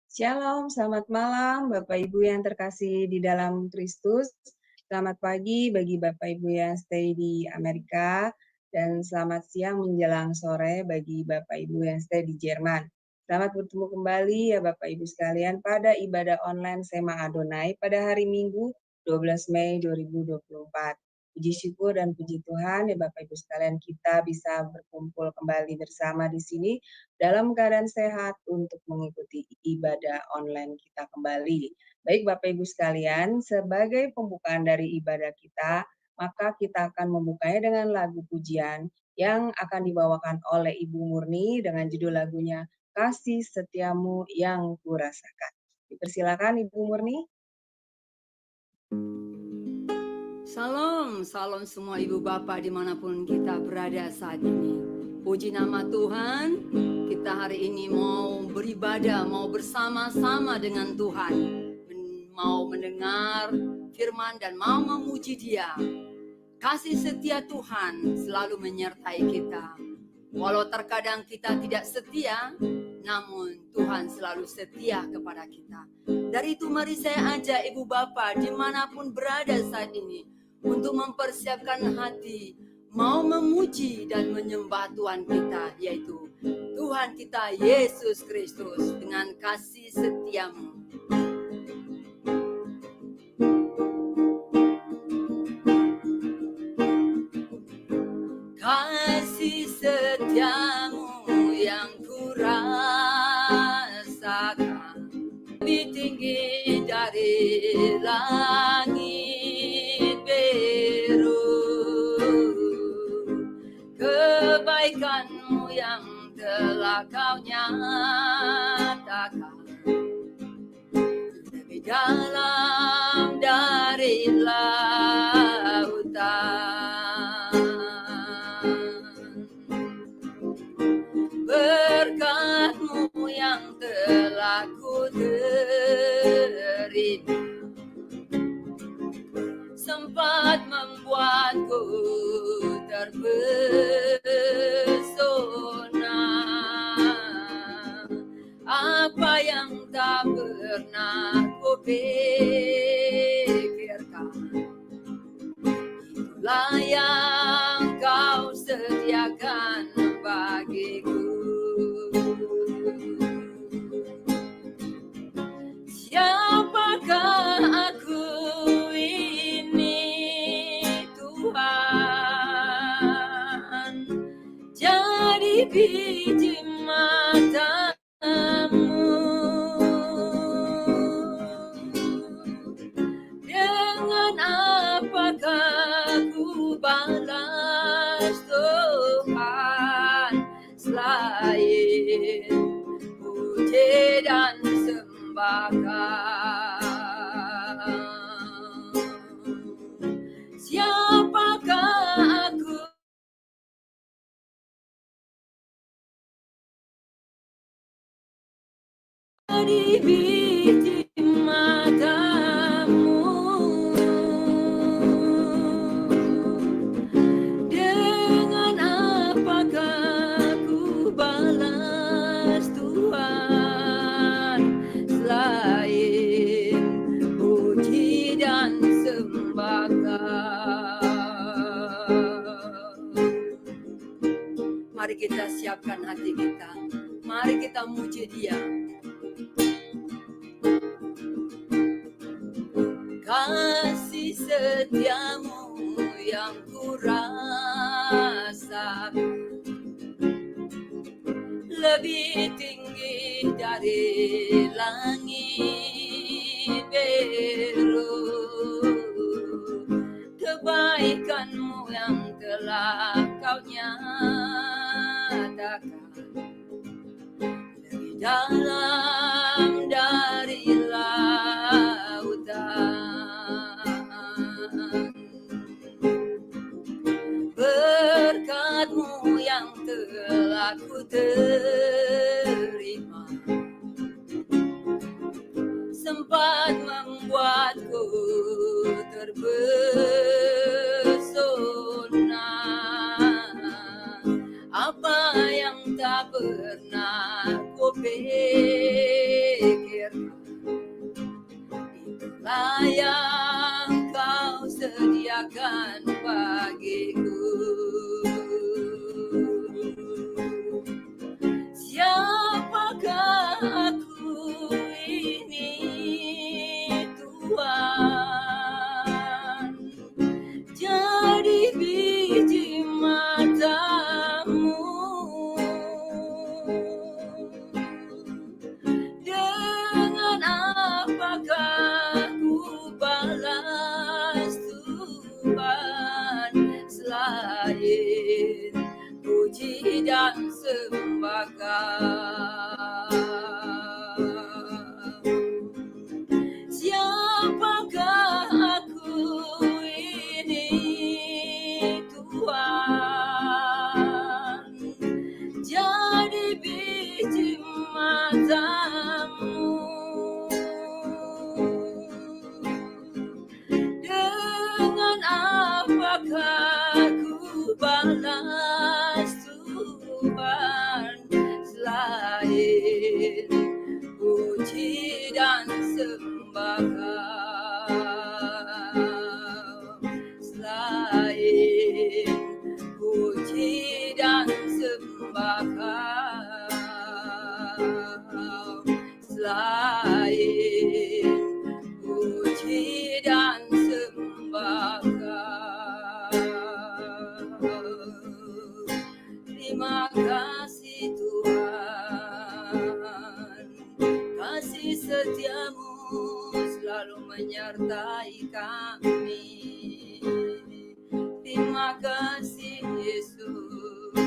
Shalom, selamat malam Bapak Ibu yang terkasih di dalam Kristus. Selamat pagi bagi Bapak Ibu yang stay di Amerika, dan selamat siang menjelang sore bagi Bapak Ibu yang stay di Jerman. Selamat bertemu kembali ya Bapak Ibu sekalian pada ibadah online Sema Adonai pada hari Minggu 12 Mei 2024. Puji syukur dan puji Tuhan ya Bapak Ibu sekalian, kita bisa berkumpul kembali bersama di sini dalam keadaan sehat untuk mengikuti ibadah online kita kembali. Baik Bapak Ibu sekalian, sebagai pembukaan dari ibadah kita, maka kita akan membukanya dengan lagu pujian yang akan dibawakan oleh Ibu Murni dengan judul lagunya Kasih Setiamu Yang Kurasakan. Dipersilakan Ibu Murni. Salam, salam semua ibu bapak dimanapun kita berada saat ini. Puji nama Tuhan, kita hari ini mau beribadah, mau bersama-sama dengan Tuhan. Mau mendengar firman dan mau memuji Dia. Kasih setia Tuhan selalu menyertai kita. Walau terkadang kita tidak setia, namun Tuhan selalu setia kepada kita. Dari itu mari saya ajak ibu bapak dimanapun berada saat ini untuk mempersiapkan hati, mau memuji dan menyembah Tuhan kita, yaitu Tuhan kita Yesus Kristus dengan kasih setiamu. Kasih setiamu yang kurasakan lebih tinggi dari langit biru. Kebaikanmu yang telah kau nyatakan lebih dalam dari lautan. Berkat-Mu yang telah ku terima sempat membuatku terpesona. Apa yang tak pernah ku pikirkan, itulah yang kau sediakan bagiku. Siapakah aku ini Tuhan, jadi biji mata-Mu. Dengan apakah ku balas Tuhan selain puji dan sembahkan. Siapakah aku di biji mata-Mu. Dengan apakah ku balas Tuhan selain puji dan sembahkan. Mari kita siapkan hati kita, mari kita muji Dia. Kasih setiamu yang kurasakan lebih tinggi dari langit biru. Kebaikan-Mu yang telah kau nyatakan lebih dalam dari lautan. Berkat-Mu yang telah ku terima sempat membuatku terpesona. Apa yang tak pernah ku pikirkan, puji dan sembah Kau. Selain puji dan sembah Kau, selain puji dan sembah Kau. Terima kasih Tuhan, kasih setiamu selalu menyertai kami. Terima kasih Yesus.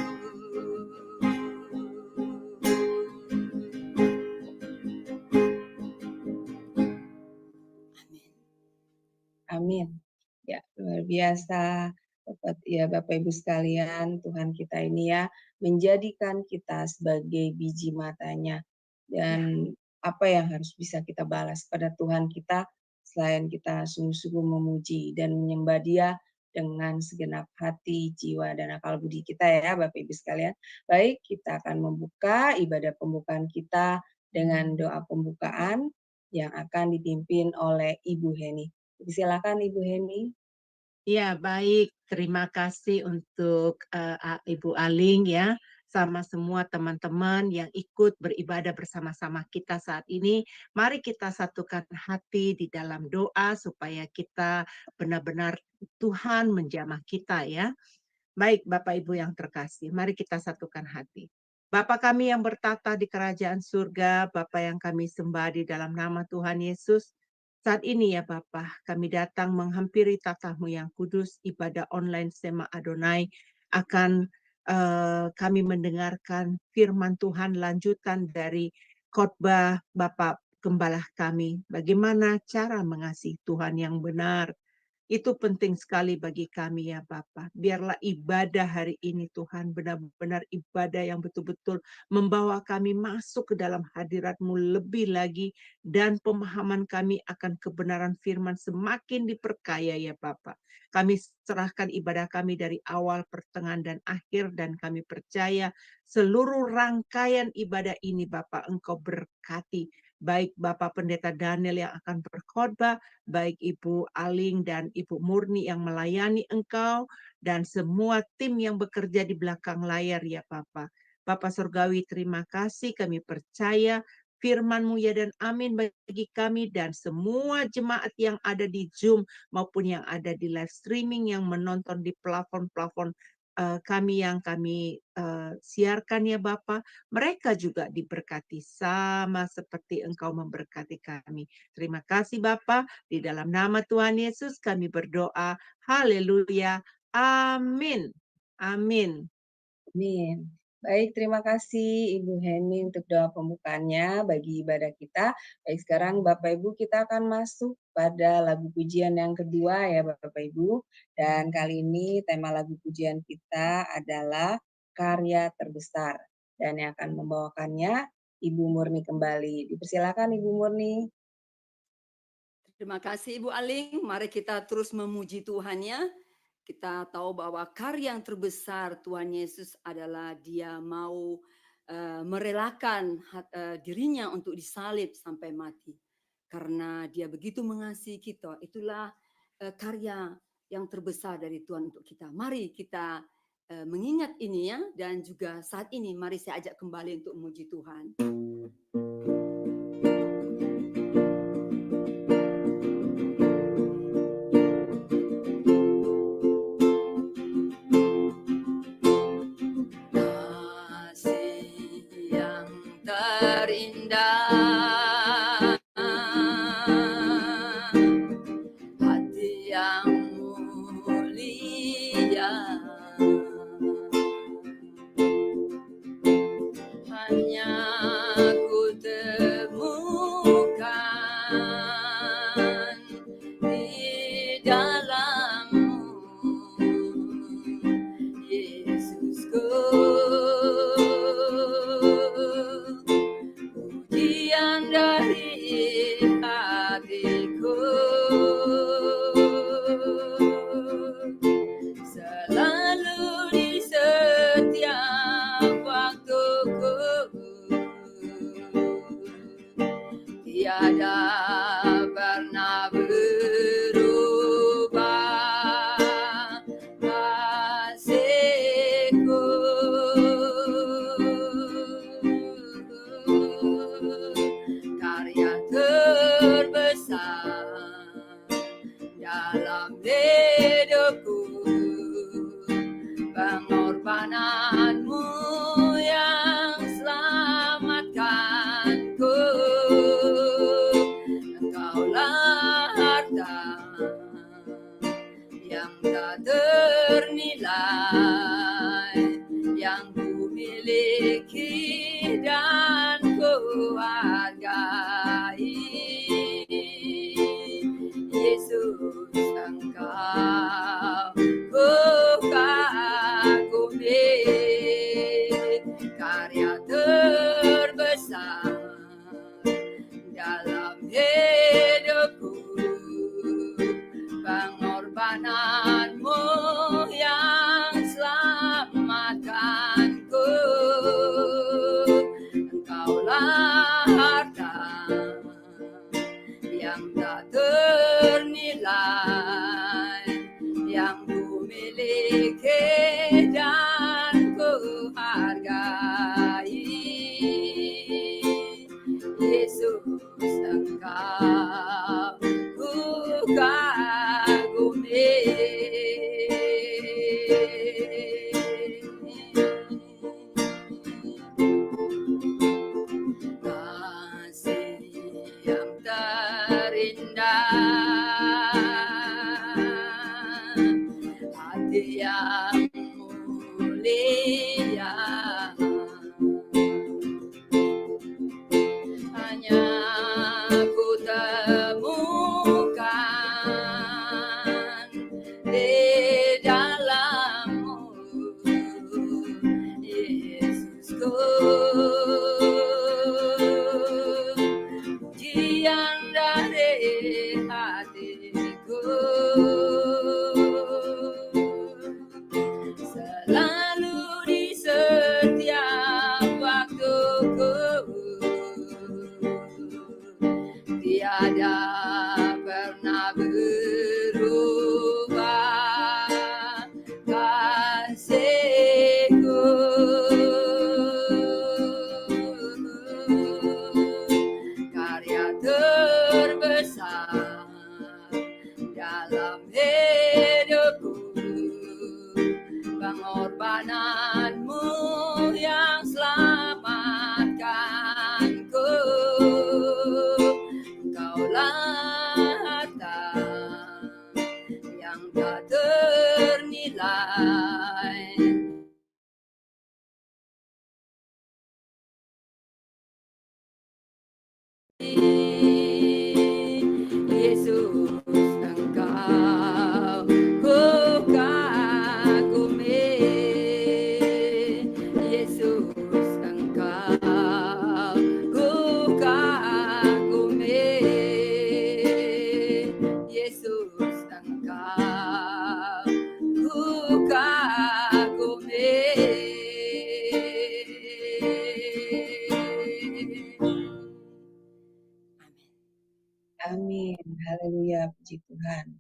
Amin. Ya, luar biasa. Bapak Ibu sekalian, Tuhan kita ini ya menjadikan kita sebagai biji matanya. Dan apa yang harus bisa kita balas pada Tuhan kita selain kita sungguh-sungguh memuji dan menyembah Dia dengan segenap hati, jiwa, dan akal budi kita ya Bapak Ibu sekalian. Baik, kita akan membuka ibadah pembukaan kita dengan doa pembukaan yang akan dipimpin oleh Ibu Heni. Silakan Ibu Heni. Ya, baik. Terima kasih untuk Ibu Aling ya, sama semua teman-teman yang ikut beribadah bersama-sama kita saat ini. Mari kita satukan hati di dalam doa supaya kita benar-benar Tuhan menjamah kita ya. Baik, Bapak Ibu yang terkasih, mari kita satukan hati. Bapa kami yang bertata di kerajaan surga, Bapa yang kami sembah di dalam nama Tuhan Yesus, saat ini ya Bapa, kami datang menghampiri tatamu yang kudus, ibadah online Sema Adonai, akan kami mendengarkan firman Tuhan lanjutan dari khotbah Bapak Gembala kami, bagaimana cara mengasihi Tuhan yang benar. Itu penting sekali bagi kami ya Bapa. Biarlah ibadah hari ini Tuhan benar-benar ibadah yang betul-betul membawa kami masuk ke dalam hadirat-Mu lebih lagi dan pemahaman kami akan kebenaran firman semakin diperkaya ya Bapa. Kami serahkan ibadah kami dari awal, pertengahan, dan akhir dan kami percaya seluruh rangkaian ibadah ini Bapa Engkau berkati. Baik Bapak Pendeta Daniel yang akan berkhotbah, baik Ibu Aling dan Ibu Murni yang melayani Engkau, dan semua tim yang bekerja di belakang layar ya Bapak. Bapak Surgawi, terima kasih, kami percaya firman-Mu ya dan amin bagi kami dan semua jemaat yang ada di Zoom maupun yang ada di live streaming yang menonton di plafon-plafon kami yang kami siarkan ya Bapak. Mereka juga diberkati sama seperti Engkau memberkati kami. Terima kasih Bapa, di dalam nama Tuhan Yesus kami berdoa. Haleluya. Amin. Amin. Amin. Baik, terima kasih Ibu Heni untuk doa pembukaannya bagi ibadah kita. Baik, sekarang Bapak Ibu kita akan masuk pada lagu pujian yang kedua ya Bapak Ibu. Dan kali ini tema lagu pujian kita adalah Karya Terbesar. Dan yang akan membawakannya Ibu Murni kembali. Dipersilakan Ibu Murni. Terima kasih Ibu Aling. Mari kita terus memuji Tuhan ya. Kita tahu bahwa karya yang terbesar Tuhan Yesus adalah Dia mau merelakan dirinya untuk disalib sampai mati. Karena Dia begitu mengasihi kita. Itulah karya yang terbesar dari Tuhan untuk kita. Mari kita mengingat ini ya. Dan juga saat ini mari saya ajak kembali untuk memuji Tuhan. Terindah, hati yang mulia, hanya ku temukan di dalam-Mu, Yesusku. Dari hatiku selalu di setiap waktuku tiada pernah berubah kasih-Ku. Karya terbesar dalam hidupku, pengorbananmu yang selamatkanku. Engkaulah harta yang tak ternilai, yang ku miliki dan ku hargai. Yesus, Engkau ku kagumi, karya terbesar dalam hidupku, pengorbananmu yang selamatkanku. Engkaulah harta yang tak ternilai, yang ku miliki dan ku hargai. Yesus, Engkau ku kagumi. Kasih yang terindah, hati yang mulia, hanya ku temukan di dalam-Mu, Yesusku. Pujian dari hatiku, selalu di setiap waktuku, tiada pernah berubah kasih-Ku. Karya terbesar dalam hidupku, pengorbananmu yang selamatkanku. Engkaulah harta yang tak ternilai, Yesus, Engkau ku kagumi. Yesus, Engkau ku kagumi. Yesus, Engkau ku kagumi. Amin. Haleluya, puji Tuhan.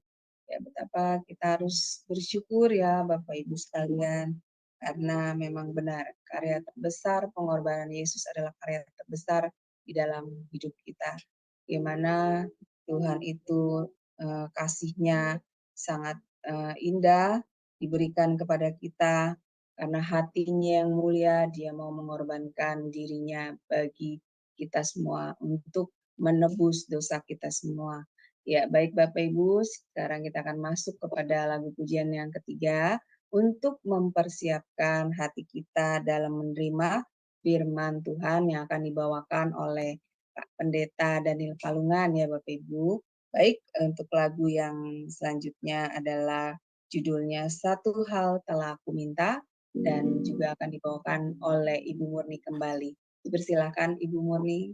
Ya, betapa kita harus bersyukur ya Bapak Ibu sekalian, karena memang benar karya terbesar pengorbanan Yesus adalah karya terbesar di dalam hidup kita. Bagaimana Tuhan itu kasih-Nya sangat indah diberikan kepada kita, karena hati-Nya yang mulia, Dia mau mengorbankan diri-Nya bagi kita semua untuk menebus dosa kita semua. Ya, baik Bapak Ibu, sekarang kita akan masuk kepada lagu pujian yang ketiga untuk mempersiapkan hati kita dalam menerima firman Tuhan yang akan dibawakan oleh Pak Pendeta Daniel Palungan ya Bapak Ibu. Baik, untuk lagu yang selanjutnya adalah judulnya Satu Hal Telah Aku Minta dan juga akan dibawakan oleh Ibu Murni kembali. Dipersilakan Ibu Murni.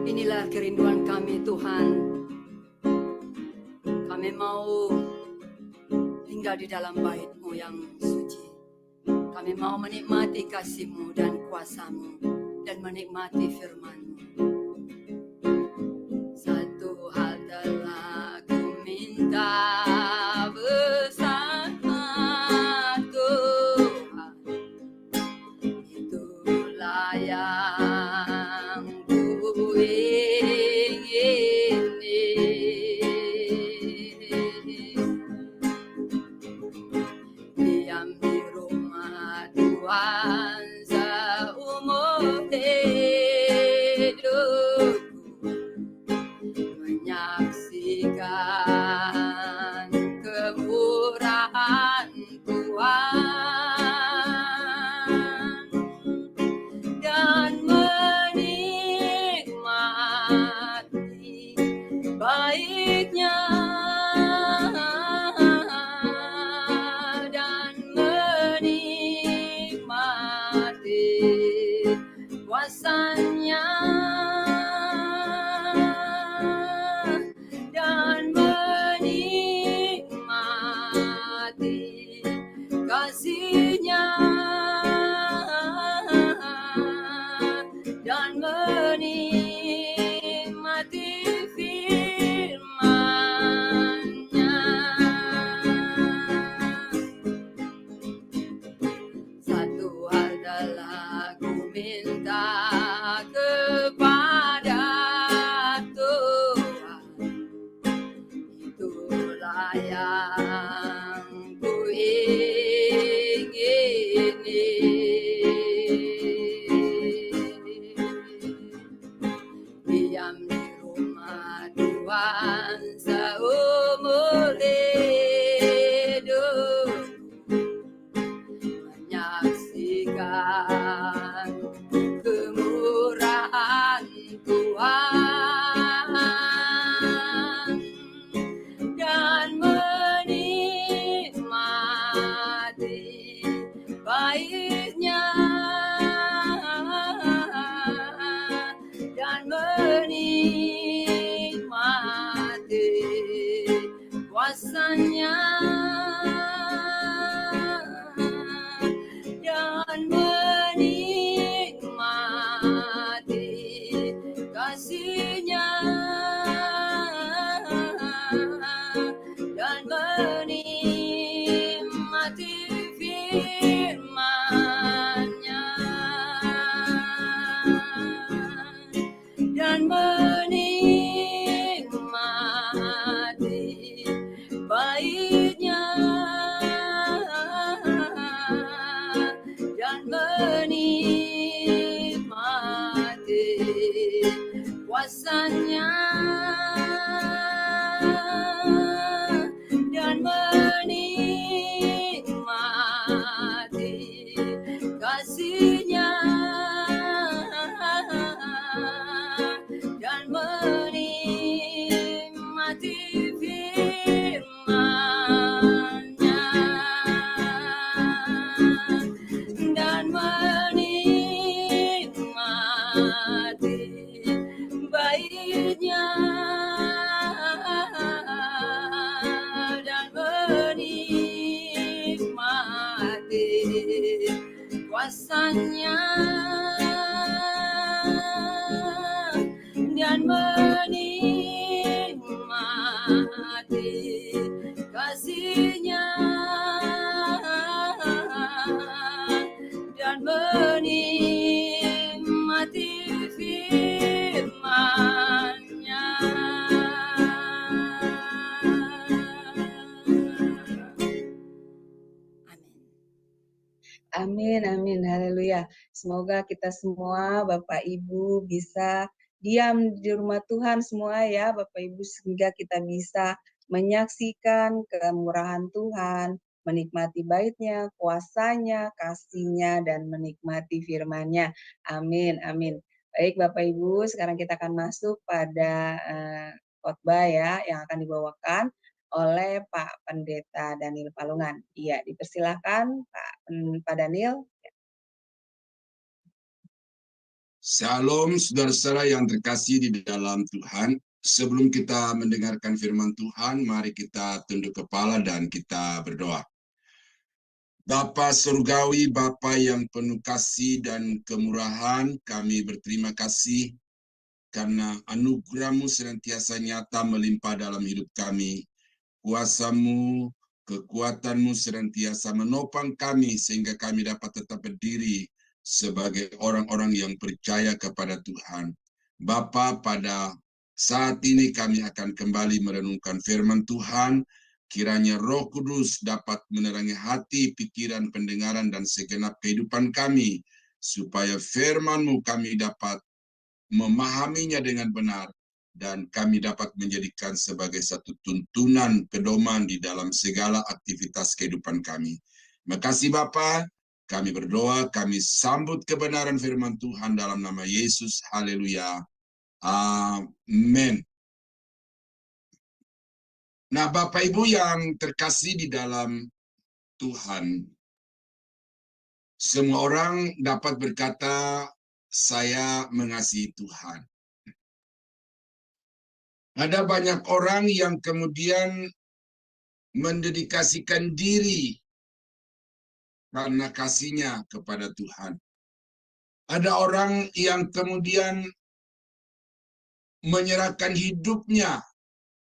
Inilah kerinduan kami Tuhan. Kami mau tinggal di dalam bait-Mu yang suci. Kami mau menikmati kasih-Mu dan kuasa-Mu dan menikmati firman-Mu. Satu hal telah ku minta bersama Tuhan, itulah yang ku ingini. Diam di rumah Tuhan seumur hidupku, menyaksikan kemurahan Tuhan dan menikmati baiknya dan menikmati kuasanya dan menikmati kasih-Nya dan menikmati firman-Nya. Satu hal telah ku minta kepada Tuhan, itulah yang ku ingini. Diam di rumah Tuhan seumur hidupku, menyaksikan kemurahan Tuhan dan menikmati baiknya dan menikmati kuasanya dan menikmati kasih-Nya dan menikmati firman-Nya dan menikmati baiknya dan menikmati kuasanya dan menikmati kasih-Nya dan menikmati firman-Nya dan menikmati baiknya dan menikmati kuasanya dan menikmati kasih-Nya dan menikmati firman-Nya. Amin, amin, haleluya. Semoga kita semua, Bapak Ibu, bisa diam di rumah Tuhan semua ya, Bapak Ibu, sehingga kita bisa menyaksikan kemurahan Tuhan, menikmati baitnya, kuasanya, kasih-Nya, dan menikmati firman-Nya. Amin, amin. Baik Bapak Ibu, sekarang kita akan masuk pada khotbah ya, yang akan dibawakan oleh Pak Pendeta Daniel Palungan. Iya, dipersilakan Pak Daniel. Shalom saudara-saudara yang terkasih di dalam Tuhan. Sebelum kita mendengarkan firman Tuhan, mari kita tunduk kepala dan kita berdoa. Bapa surgawi, Bapa yang penuh kasih dan kemurahan, kami berterima kasih karena anugerah-Mu senantiasa nyata melimpah dalam hidup kami. Kuasa-Mu, kekuatan-Mu senantiasa menopang kami sehingga kami dapat tetap berdiri sebagai orang-orang yang percaya kepada Tuhan. Bapa, pada saat ini kami akan kembali merenungkan firman Tuhan. Kiranya Roh Kudus dapat menerangi hati, pikiran, pendengaran, dan segenap kehidupan kami, supaya firman-Mu kami dapat memahaminya dengan benar, dan kami dapat menjadikan sebagai satu tuntunan pedoman di dalam segala aktivitas kehidupan kami. Terima kasih Bapa, kami berdoa, kami sambut kebenaran firman Tuhan dalam nama Yesus. Haleluya. Amin. Nah, Bapak Ibu yang terkasih di dalam Tuhan, semua orang dapat berkata, saya mengasihi Tuhan. Ada banyak orang yang kemudian mendedikasikan diri karena kasihnya kepada Tuhan. Ada orang yang kemudian menyerahkan hidupnya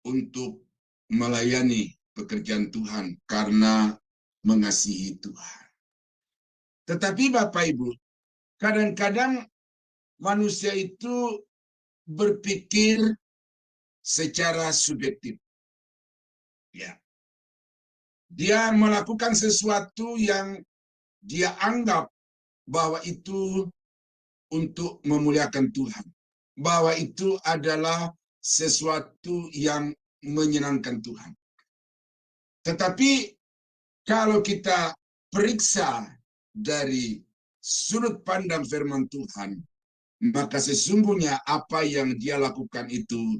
untuk melayani pekerjaan Tuhan karena mengasihi Tuhan. Tetapi Bapak Ibu, kadang-kadang manusia itu berpikir secara subjektif. Ya. Dia melakukan sesuatu yang dia anggap bahwa itu untuk memuliakan Tuhan. Bahwa itu adalah sesuatu yang menyenangkan Tuhan. Tetapi kalau kita periksa dari sudut pandang firman Tuhan, maka sesungguhnya apa yang dia lakukan itu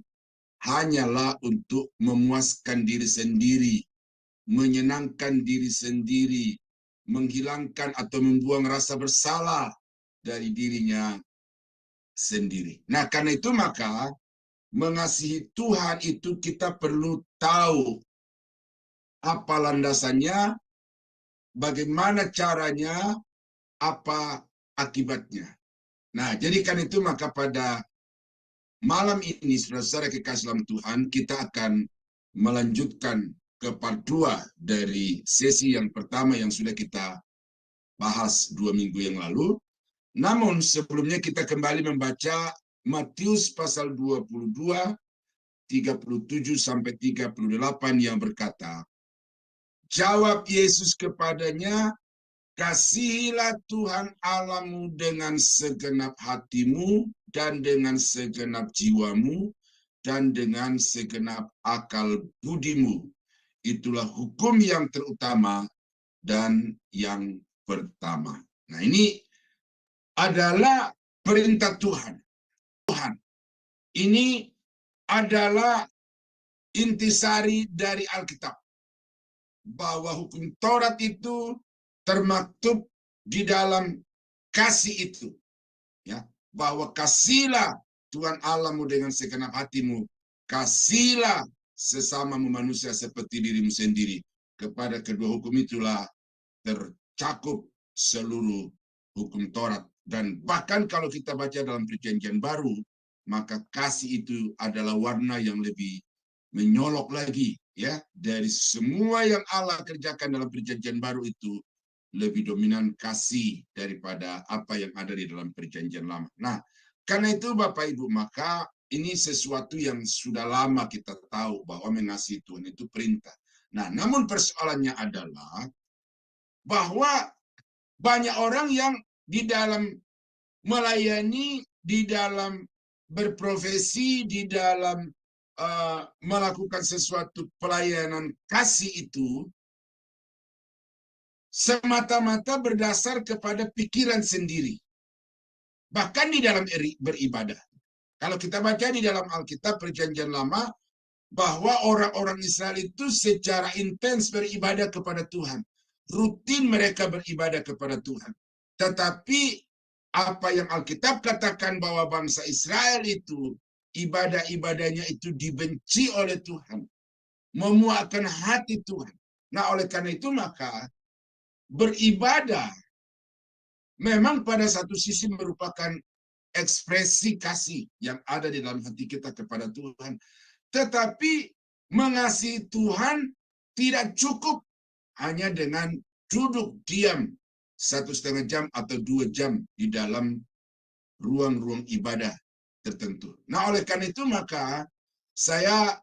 hanyalah untuk memuaskan diri sendiri, menyenangkan diri sendiri, menghilangkan atau membuang rasa bersalah dari dirinya sendiri. Nah, karena itu maka mengasihi Tuhan itu kita perlu tahu apa landasannya, bagaimana caranya, apa akibatnya. Nah, jadi kan itu maka pada malam ini, saudara-saudara kekasih dalam Tuhan, kita akan melanjutkan ke part 2 dari sesi yang pertama yang sudah kita bahas 2 minggu yang lalu. Namun sebelumnya kita kembali membaca Matius pasal 22, 37 sampai 38 yang berkata, jawab Yesus kepadanya, kasihilah Tuhan Allahmu dengan segenap hatimu dan dengan segenap jiwamu dan dengan segenap akal budimu. Itulah hukum yang terutama dan yang pertama. Nah, ini adalah perintah Tuhan. Ini adalah intisari dari Alkitab. Bahwa hukum Taurat itu termaktub di dalam kasih itu. Ya, bahwa kasihlah Tuhan Allahmu dengan segenap hatimu, kasihlah sesamamu manusia seperti dirimu sendiri. Kepada kedua hukum itulah tercakup seluruh hukum Taurat. Dan bahkan kalau kita baca dalam Perjanjian Baru, maka kasih itu adalah warna yang lebih menyolok lagi, ya, dari semua yang Allah kerjakan dalam Perjanjian Baru itu lebih dominan kasih daripada apa yang ada di dalam Perjanjian Lama. Nah, karena itu Bapak Ibu, maka ini sesuatu yang sudah lama kita tahu bahwa mengasihi Tuhan itu perintah. Nah, namun persoalannya adalah bahwa banyak orang yang di dalam melayani, di dalam berprofesi, di dalam melakukan sesuatu pelayanan kasih itu semata-mata berdasar kepada pikiran sendiri. Bahkan di dalam beribadah. Kalau kita baca di dalam Alkitab Perjanjian Lama, bahwa orang-orang Israel itu secara intens beribadah kepada Tuhan. Rutin mereka beribadah kepada Tuhan. Tetapi apa yang Alkitab katakan bahwa bangsa Israel itu ibadah-ibadahnya itu dibenci oleh Tuhan, memuakkan hati Tuhan. Nah, oleh karena itu maka beribadah memang pada satu sisi merupakan ekspresi kasih yang ada di dalam hati kita kepada Tuhan. Tetapi mengasihi Tuhan tidak cukup hanya dengan duduk diam 1,5 jam atau 2 jam di dalam ruang-ruang ibadah tertentu. Nah, oleh karena itu maka saya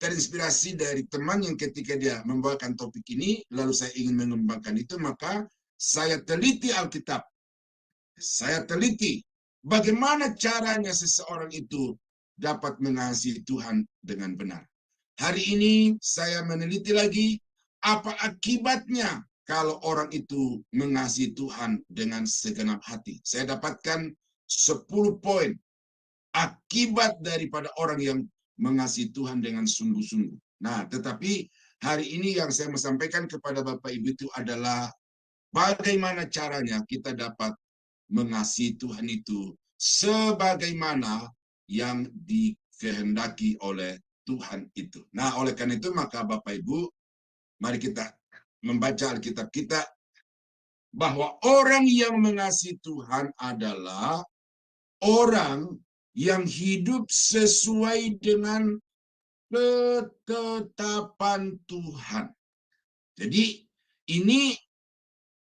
terinspirasi dari teman yang ketika dia membawakan topik ini, lalu saya ingin mengembangkan itu, maka saya teliti Alkitab. Saya teliti bagaimana caranya seseorang itu dapat mengasihi Tuhan dengan benar. Hari ini saya meneliti lagi apa akibatnya kalau orang itu mengasihi Tuhan dengan segenap hati. Saya dapatkan 10 poin akibat daripada orang yang mengasihi Tuhan dengan sungguh-sungguh. Nah, tetapi hari ini yang saya mau sampaikan kepada Bapak Ibu itu adalah bagaimana caranya kita dapat mengasihi Tuhan itu sebagaimana yang dikehendaki oleh Tuhan itu. Nah, oleh karena itu maka Bapak Ibu, mari kita membaca Alkitab kita bahwa orang yang mengasihi Tuhan adalah orang yang hidup sesuai dengan ketetapan Tuhan. Jadi ini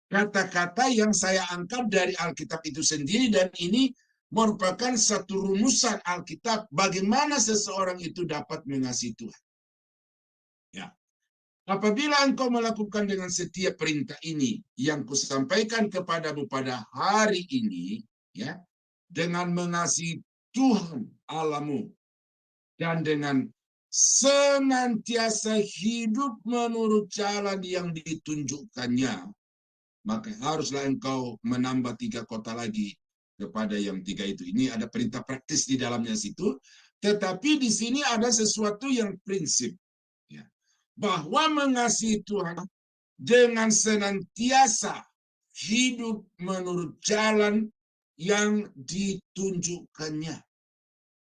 kata-kata yang saya angkat dari Alkitab itu sendiri, dan ini merupakan satu rumusan Alkitab bagaimana seseorang itu dapat mengasihi Tuhan. Ya. Apabila engkau melakukan dengan setiap perintah ini yang kusampaikan kepadamu pada hari ini, ya, dengan mengasihi Tuhan Allahmu dan dengan senantiasa hidup menurut jalan yang ditunjukkannya, maka haruslah engkau menambah 3 kota lagi kepada yang 3 itu. Ini ada perintah praktis di dalamnya situ, tetapi di sini ada sesuatu yang prinsip, ya, bahwa mengasihi Tuhan dengan senantiasa hidup menurut jalan yang ditunjukkannya.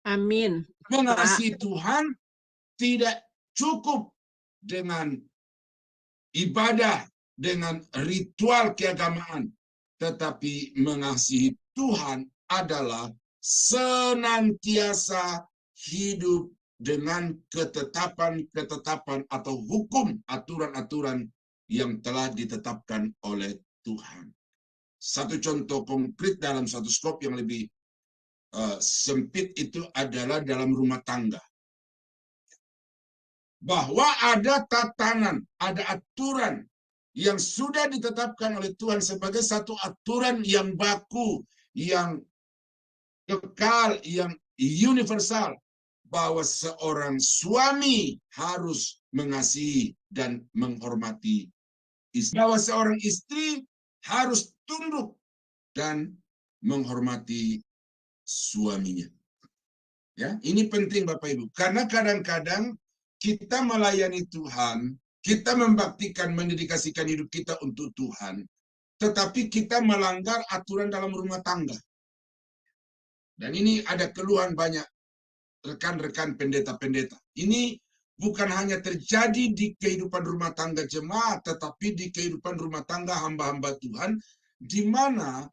Amin. Mengasihi Tuhan tidak cukup dengan ibadah, dengan ritual keagamaan, tetapi mengasihi Tuhan adalah senantiasa hidup dengan ketetapan-ketetapan atau hukum, aturan-aturan yang telah ditetapkan oleh Tuhan. Satu contoh konkret dalam satu skop yang lebih sempit itu adalah dalam rumah tangga. Bahwa ada tatanan, ada aturan yang sudah ditetapkan oleh Tuhan sebagai satu aturan yang baku, yang kekal, yang universal, bahwa seorang suami harus mengasihi dan menghormati istri. Bahwa seorang istri harus tunduk dan menghormati suaminya. Ya, ini penting Bapak Ibu, karena kadang-kadang kita melayani Tuhan, kita membaktikan, mendedikasikan hidup kita untuk Tuhan, tetapi kita melanggar aturan dalam rumah tangga. Dan ini ada keluhan banyak rekan-rekan pendeta-pendeta. Ini bukan hanya terjadi di kehidupan rumah tangga jemaat, tetapi di kehidupan rumah tangga hamba-hamba Tuhan, di mana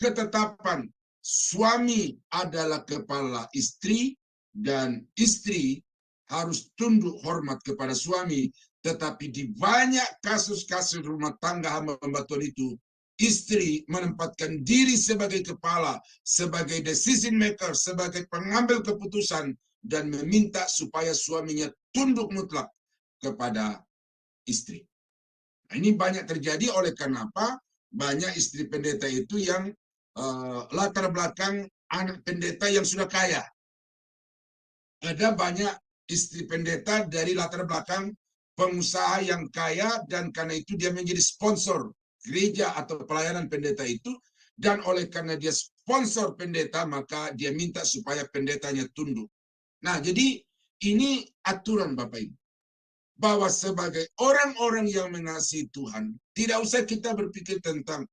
ketetapan suami adalah kepala istri dan istri harus tunduk hormat kepada suami. Tetapi di banyak kasus-kasus rumah tangga hamba-hamba Tuhan itu, istri menempatkan diri sebagai kepala, sebagai decision maker, sebagai pengambil keputusan, dan meminta supaya suaminya tunduk mutlak kepada istri. Nah, ini banyak terjadi oleh karena apa? Banyak istri pendeta itu yang latar belakang anak pendeta yang sudah kaya. Ada banyak istri pendeta dari latar belakang pengusaha yang kaya, dan karena itu dia menjadi sponsor gereja atau pelayanan pendeta itu, dan oleh karena dia sponsor pendeta, maka dia minta supaya pendetanya tunduk. Nah, jadi ini aturan Bapak Ibu, bahwa sebagai orang-orang yang mengasihi Tuhan, tidak usah kita berpikir tentang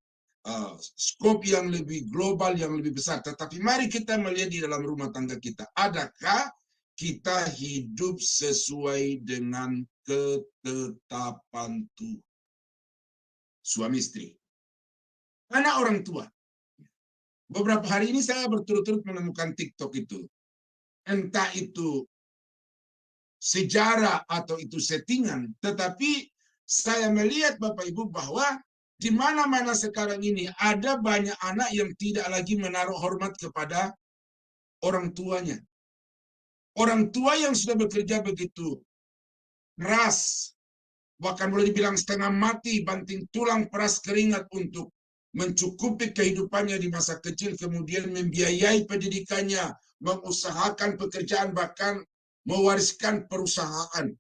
skop yang lebih global, yang lebih besar, tetapi mari kita melihat di dalam rumah tangga kita, adakah kita hidup sesuai dengan ketetapan Tuhan. suami istri. Anak orang tua. Beberapa hari ini saya berturut-turut menemukan TikTok itu. Entah itu sejarah atau itu settingan, tetapi saya melihat Bapak Ibu bahwa di mana-mana sekarang ini ada banyak anak yang tidak lagi menaruh hormat kepada orang tuanya. Orang tua yang sudah bekerja begitu keras, bahkan boleh dibilang setengah mati, banting tulang peras keringat untuk mencukupi kehidupannya di masa kecil, kemudian membiayai pendidikannya, mengusahakan pekerjaan, bahkan mewariskan perusahaan.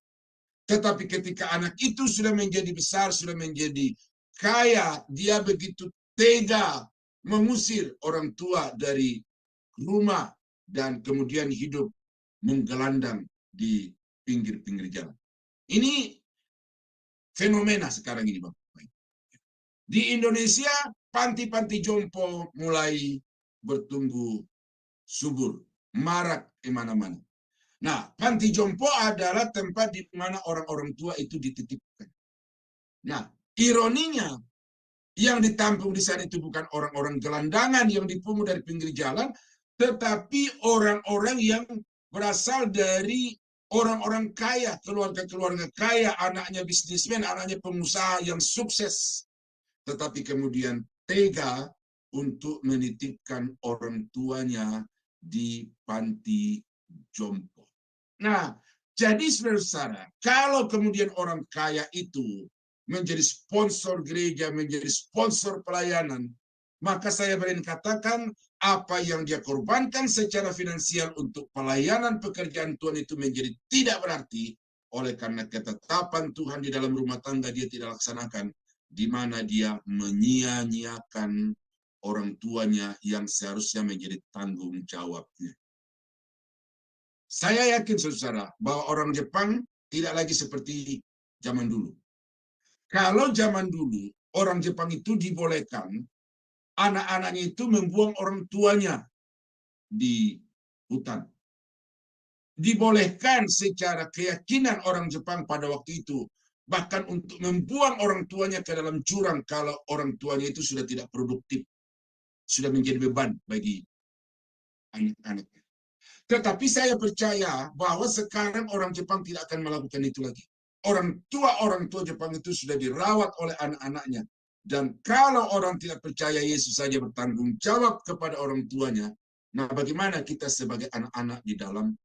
Tetapi ketika anak itu sudah menjadi besar, sudah menjadi kaya, dia begitu tega mengusir orang tua dari rumah dan kemudian hidup menggelandang di pinggir-pinggir jalan. Ini fenomena sekarang ini, Bapak. Di Indonesia, panti-panti jompo mulai bertumbuh subur, marak di mana-mana. Nah, panti jompo adalah tempat di mana orang-orang tua itu dititipkan. Nah, ironinya, yang ditampung di sana itu bukan orang-orang gelandangan yang dipungut dari pinggir jalan, tetapi orang-orang yang berasal dari orang-orang kaya, keluarga-keluarga kaya, anaknya bisnismen, anaknya pengusaha yang sukses. Tetapi kemudian tega untuk menitipkan orang tuanya di panti jompo. Nah, jadi saudara-saudara, kalau kemudian orang kaya itu menjadi sponsor gereja, menjadi sponsor pelayanan, maka saya berani katakan apa yang dia korbankan secara finansial untuk pelayanan pekerjaan Tuhan itu menjadi tidak berarti, oleh karena ketetapan Tuhan di dalam rumah tangga dia tidak laksanakan, di mana dia menyia-nyiakan orang tuanya yang seharusnya menjadi tanggung jawabnya. Saya yakin saudara bahwa orang Jepang tidak lagi seperti zaman dulu. Kalau zaman dulu orang Jepang itu dibolehkan anak-anaknya itu membuang orang tuanya di hutan. Dibolehkan secara keyakinan orang Jepang pada waktu itu, bahkan untuk membuang orang tuanya ke dalam jurang kalau orang tuanya itu sudah tidak produktif, sudah menjadi beban bagi anak-anaknya. Tetapi saya percaya bahwa sekarang orang Jepang tidak akan melakukan itu lagi. Orang tua Jepang itu sudah dirawat oleh anak-anaknya. Dan kalau orang tidak percaya Yesus saja bertanggung jawab kepada orang tuanya, nah bagaimana kita sebagai anak-anak di dalam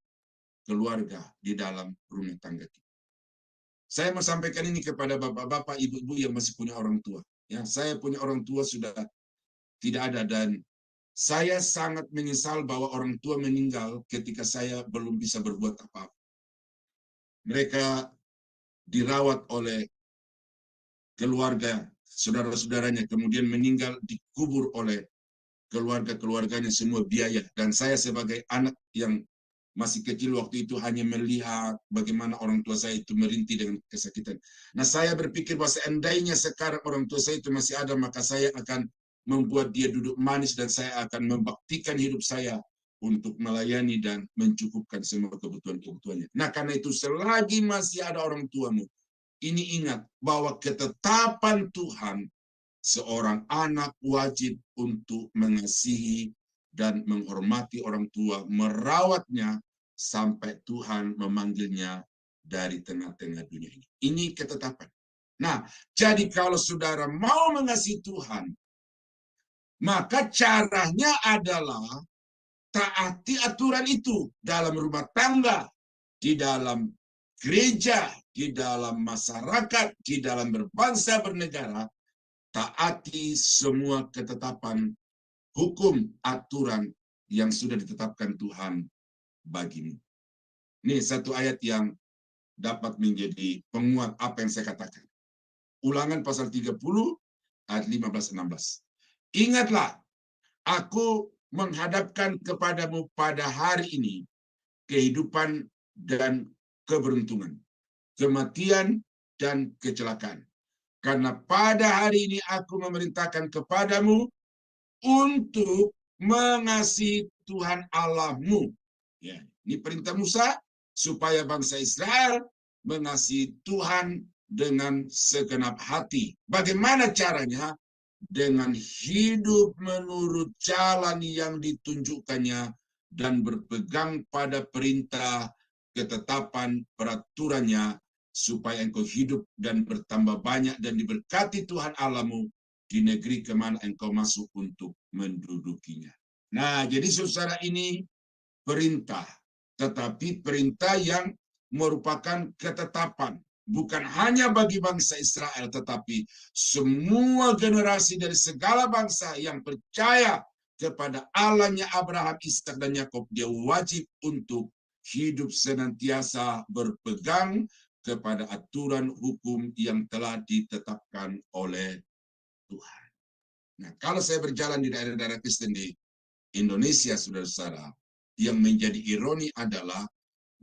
keluarga, di dalam rumah tangga kita? Saya mau sampaikan ini kepada bapak-bapak, ibu-ibu yang masih punya orang tua. Ya, saya punya orang tua sudah tidak ada, dan saya sangat menyesal bahwa orang tua meninggal ketika saya belum bisa berbuat apa-apa. Mereka dirawat oleh keluarga, saudara-saudaranya, kemudian meninggal dikubur oleh keluarga-keluarganya, semua biaya. Dan saya sebagai anak yang masih kecil waktu itu hanya melihat bagaimana orang tua saya itu merintih dengan kesakitan. Nah, saya berpikir bahwa seandainya sekarang orang tua saya itu masih ada, maka saya akan membuat dia duduk manis dan saya akan membaktikan hidup saya untuk melayani dan mencukupkan semua kebutuhan-kebutuhannya. Nah, karena itu selagi masih ada orang tuamu, ini ingat bahwa ketetapan Tuhan, seorang anak wajib untuk mengasihi dan menghormati orang tua, merawatnya sampai Tuhan memanggilnya dari tengah-tengah dunia ini. Ini ketetapan. Nah, jadi kalau saudara mau mengasihi Tuhan, maka caranya adalah taati aturan itu dalam rumah tangga, di dalam gereja, di dalam masyarakat, di dalam berbangsa bernegara. Taati semua ketetapan hukum aturan yang sudah ditetapkan Tuhan bagimu. Ini satu ayat yang dapat menjadi penguat apa yang saya katakan. Ulangan pasal 30 ayat 15-16. Ingatlah, aku menghadapkan kepadamu pada hari ini kehidupan dan keberuntungan, kematian dan kecelakaan. Karena pada hari ini aku memerintahkan kepadamu untuk mengasihi Tuhan Allahmu. Ya, ini perintah Musa supaya bangsa Israel mengasihi Tuhan dengan segenap hati. Bagaimana caranya? Dengan hidup menurut jalan yang ditunjukkannya dan berpegang pada perintah, ketetapan, peraturannya, supaya engkau hidup dan bertambah banyak dan diberkati Tuhan Allahmu di negeri kemana engkau masuk untuk mendudukinya. Nah, jadi saudara, ini perintah, tetapi perintah yang merupakan ketetapan. Bukan hanya bagi bangsa Israel, tetapi semua generasi dari segala bangsa yang percaya kepada Allahnya Abraham, Ishak, dan Yakub, dia wajib untuk hidup senantiasa berpegang kepada aturan hukum yang telah ditetapkan oleh Tuhan. Nah, kalau saya berjalan di daerah-daerah Kristen di Indonesia, saudara-saudara, yang menjadi ironi adalah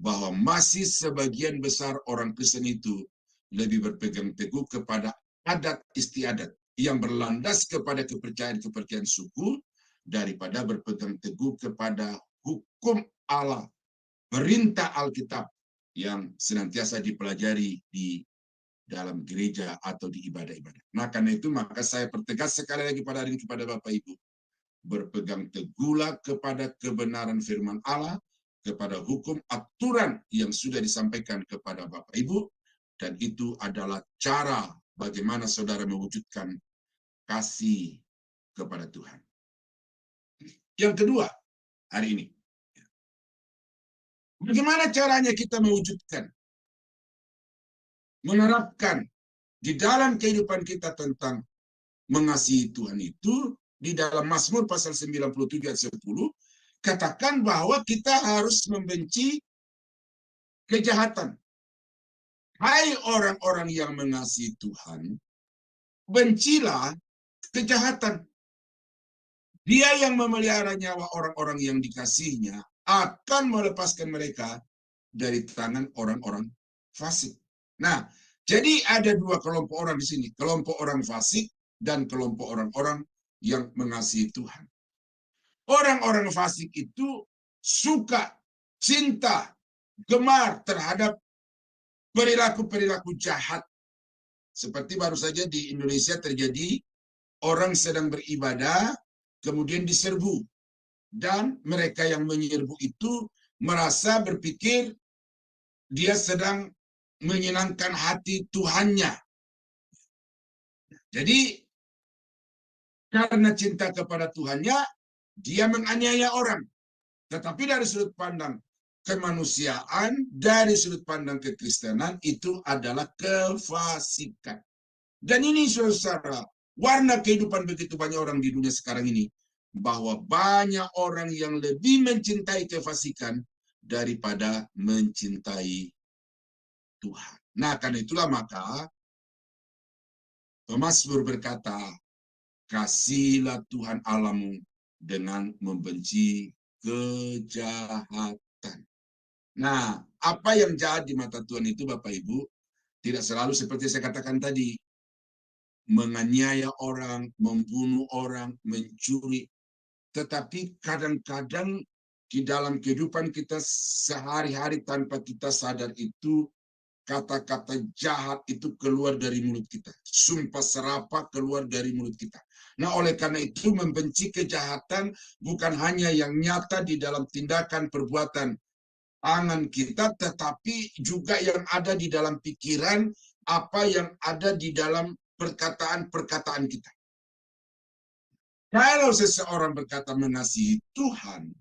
bahwa masih sebagian besar orang Kristen itu lebih berpegang teguh kepada adat istiadat yang berlandas kepada kepercayaan-kepercayaan suku daripada berpegang teguh kepada hukum Allah, perintah Alkitab yang senantiasa dipelajari di dalam gereja atau di ibadah-ibadah. Nah, karena itu maka saya pertegas sekali lagi pada hari ini kepada Bapak Ibu, berpegang teguhlah kepada kebenaran firman Allah, kepada hukum aturan yang sudah disampaikan kepada Bapak Ibu, dan itu adalah cara bagaimana saudara mewujudkan kasih kepada Tuhan. Yang kedua, hari ini, bagaimana caranya kita mewujudkan, menerapkan di dalam kehidupan kita tentang mengasihi Tuhan itu. Di dalam Mazmur pasal 97 ayat 10, katakan bahwa kita harus membenci kejahatan. Hai orang-orang yang mengasihi Tuhan, bencilah kejahatan. Dia yang memelihara nyawa orang-orang yang dikasihinya akan melepaskan mereka dari tangan orang-orang fasik. Nah, jadi ada dua kelompok orang di sini. Kelompok orang fasik dan kelompok orang-orang yang mengasihi Tuhan. Orang-orang fasik itu suka, cinta, gemar terhadap perilaku-perilaku jahat. Seperti baru saja di Indonesia terjadi, orang sedang beribadah, kemudian diserbu. Dan mereka yang menyerbu itu merasa berpikir dia sedang menyenangkan hati Tuhannya. Jadi, karena cinta kepada Tuhannya, dia menganiaya orang. Tetapi dari sudut pandang kemanusiaan, dari sudut pandang kekristenan, itu adalah kefasikan. Dan ini, saudara, warna kehidupan begitu banyak orang di dunia sekarang ini, bahwa banyak orang yang lebih mencintai kefasikan daripada mencintai Tuhan. Nah, karena itulah maka pemazmur berkata, kasihilah Tuhan Allahmu dengan membenci kejahatan. Nah, apa yang jahat di mata Tuhan itu, Bapak Ibu, tidak selalu seperti saya katakan tadi, menganiaya orang, membunuh orang, mencuri. Tetapi kadang-kadang di dalam kehidupan kita sehari-hari tanpa kita sadar itu, kata-kata jahat itu keluar dari mulut kita. Sumpah serapah keluar dari mulut kita. Nah, oleh karena itu membenci kejahatan bukan hanya yang nyata di dalam tindakan perbuatan tangan kita, tetapi juga yang ada di dalam pikiran, apa yang ada di dalam perkataan-perkataan kita. Kalau seseorang berkata mengasihi Tuhan,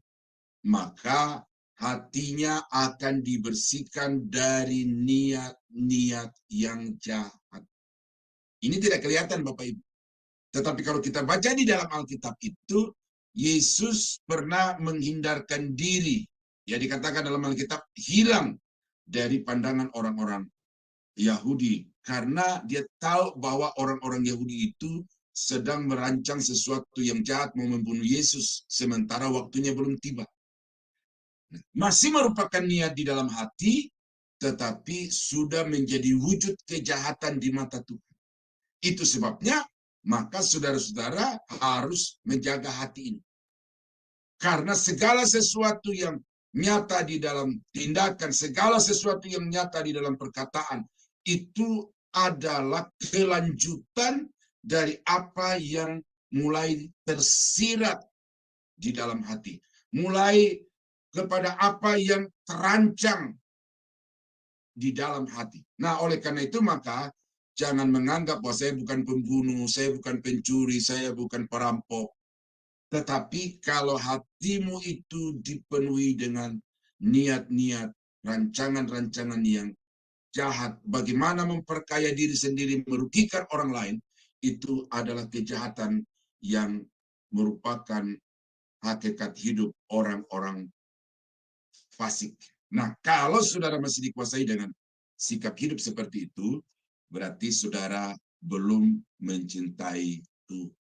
maka hatinya akan dibersihkan dari niat-niat yang jahat. Ini tidak kelihatan, Bapak Ibu. Tetapi kalau kita baca di dalam Alkitab itu, Yesus pernah menghindarkan diri. Ya, dikatakan dalam Alkitab, hilang dari pandangan orang-orang Yahudi. Karena dia tahu bahwa orang-orang Yahudi itu sedang merancang sesuatu yang jahat, mau membunuh Yesus, sementara waktunya belum tiba. Masih merupakan niat di dalam hati, tetapi sudah menjadi wujud kejahatan di mata Tuhan. Itu sebabnya, maka saudara-saudara harus menjaga hati ini. Karena segala sesuatu yang nyata di dalam tindakan, segala sesuatu yang nyata di dalam perkataan, itu adalah kelanjutan dari apa yang mulai tersirat di dalam hati. Mulai kepada apa yang terancang di dalam hati. Nah, oleh karena itu maka jangan menganggap bahwa saya bukan pembunuh, saya bukan pencuri, saya bukan perampok. Tetapi kalau hatimu itu dipenuhi dengan niat-niat, rancangan-rancangan yang jahat, bagaimana memperkaya diri sendiri, merugikan orang lain, itu adalah kejahatan yang merupakan hakikat hidup orang-orang fasik. Nah, kalau saudara masih dikuasai dengan sikap hidup seperti itu, berarti saudara belum mencintai Tuhan.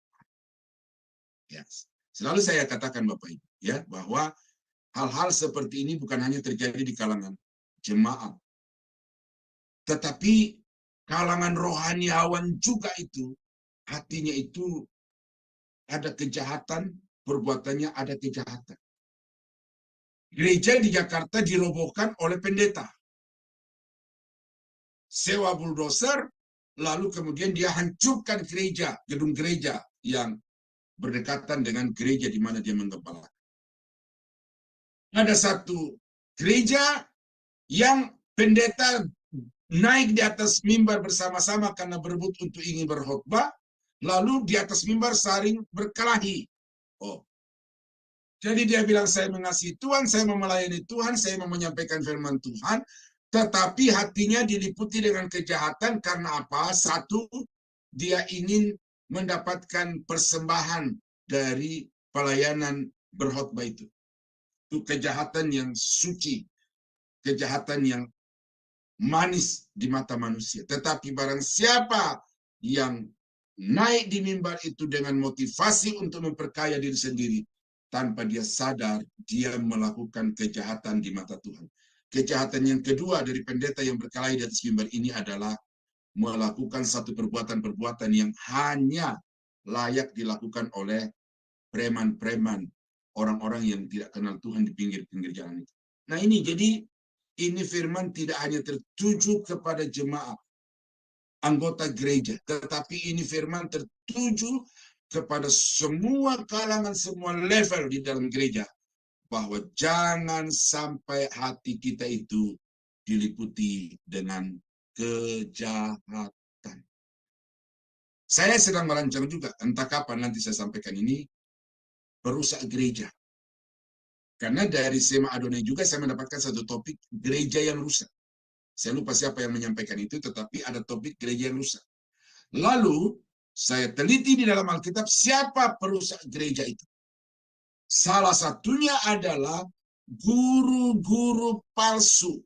Ya. Selalu saya katakan Bapak Ibu, ya, bahwa hal-hal seperti ini bukan hanya terjadi di kalangan jemaat, tetapi kalangan rohaniawan juga itu, hatinya itu ada kejahatan, perbuatannya ada kejahatan. Gereja di Jakarta dirobohkan oleh pendeta. Sewa bulldozer, lalu kemudian dia hancurkan gereja, gedung gereja yang berdekatan dengan gereja di mana dia menggembalakan. Ada satu gereja yang pendeta naik di atas mimbar bersama-sama karena berebut untuk ingin berkhotbah, lalu di atas mimbar saling berkelahi. Oh, jadi dia bilang saya mengasihi Tuhan, saya mau melayani Tuhan, saya mau menyampaikan firman Tuhan, tetapi hatinya diliputi dengan kejahatan karena apa? Satu, dia ingin mendapatkan persembahan dari pelayanan berkhotbah itu. Itu kejahatan yang suci, kejahatan yang manis di mata manusia. Tetapi barang siapa yang naik di mimbar itu dengan motivasi untuk memperkaya diri sendiri, tanpa dia sadar, dia melakukan kejahatan di mata Tuhan. Kejahatan yang kedua dari pendeta yang berkelahi di atas mimbar ini adalah melakukan satu perbuatan-perbuatan yang hanya layak dilakukan oleh preman-preman, orang-orang yang tidak kenal Tuhan di pinggir-pinggir jalan itu. Nah ini, jadi ini firman tidak hanya tertuju kepada jemaat, anggota gereja, tetapi ini firman tertuju kepada semua kalangan, semua level di dalam gereja, bahwa jangan sampai hati kita itu diliputi dengan kejahatan. Saya sedang merancang juga, entah kapan nanti saya sampaikan ini, perusak gereja. Karena dari Sema Adonai juga saya mendapatkan satu topik gereja yang rusak. Saya lupa siapa yang menyampaikan itu, tetapi ada topik gereja yang rusak. Lalu, saya teliti di dalam Alkitab siapa perusak gereja itu. Salah satunya adalah guru-guru palsu.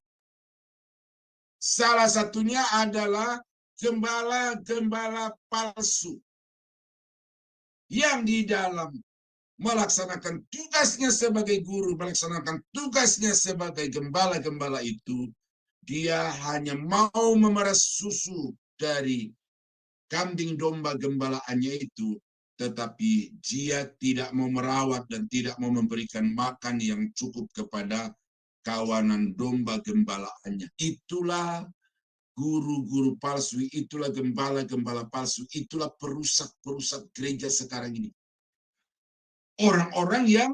Salah satunya adalah gembala-gembala palsu. Yang di dalam melaksanakan tugasnya sebagai guru, melaksanakan tugasnya sebagai gembala-gembala itu, dia hanya mau memeras susu dari kambing domba gembalaannya itu, tetapi dia tidak mau merawat dan tidak mau memberikan makan yang cukup kepada kawanan domba gembalaannya. Itulah guru-guru palsu, itulah gembala-gembala palsu, itulah perusak-perusak gereja sekarang ini. Orang-orang yang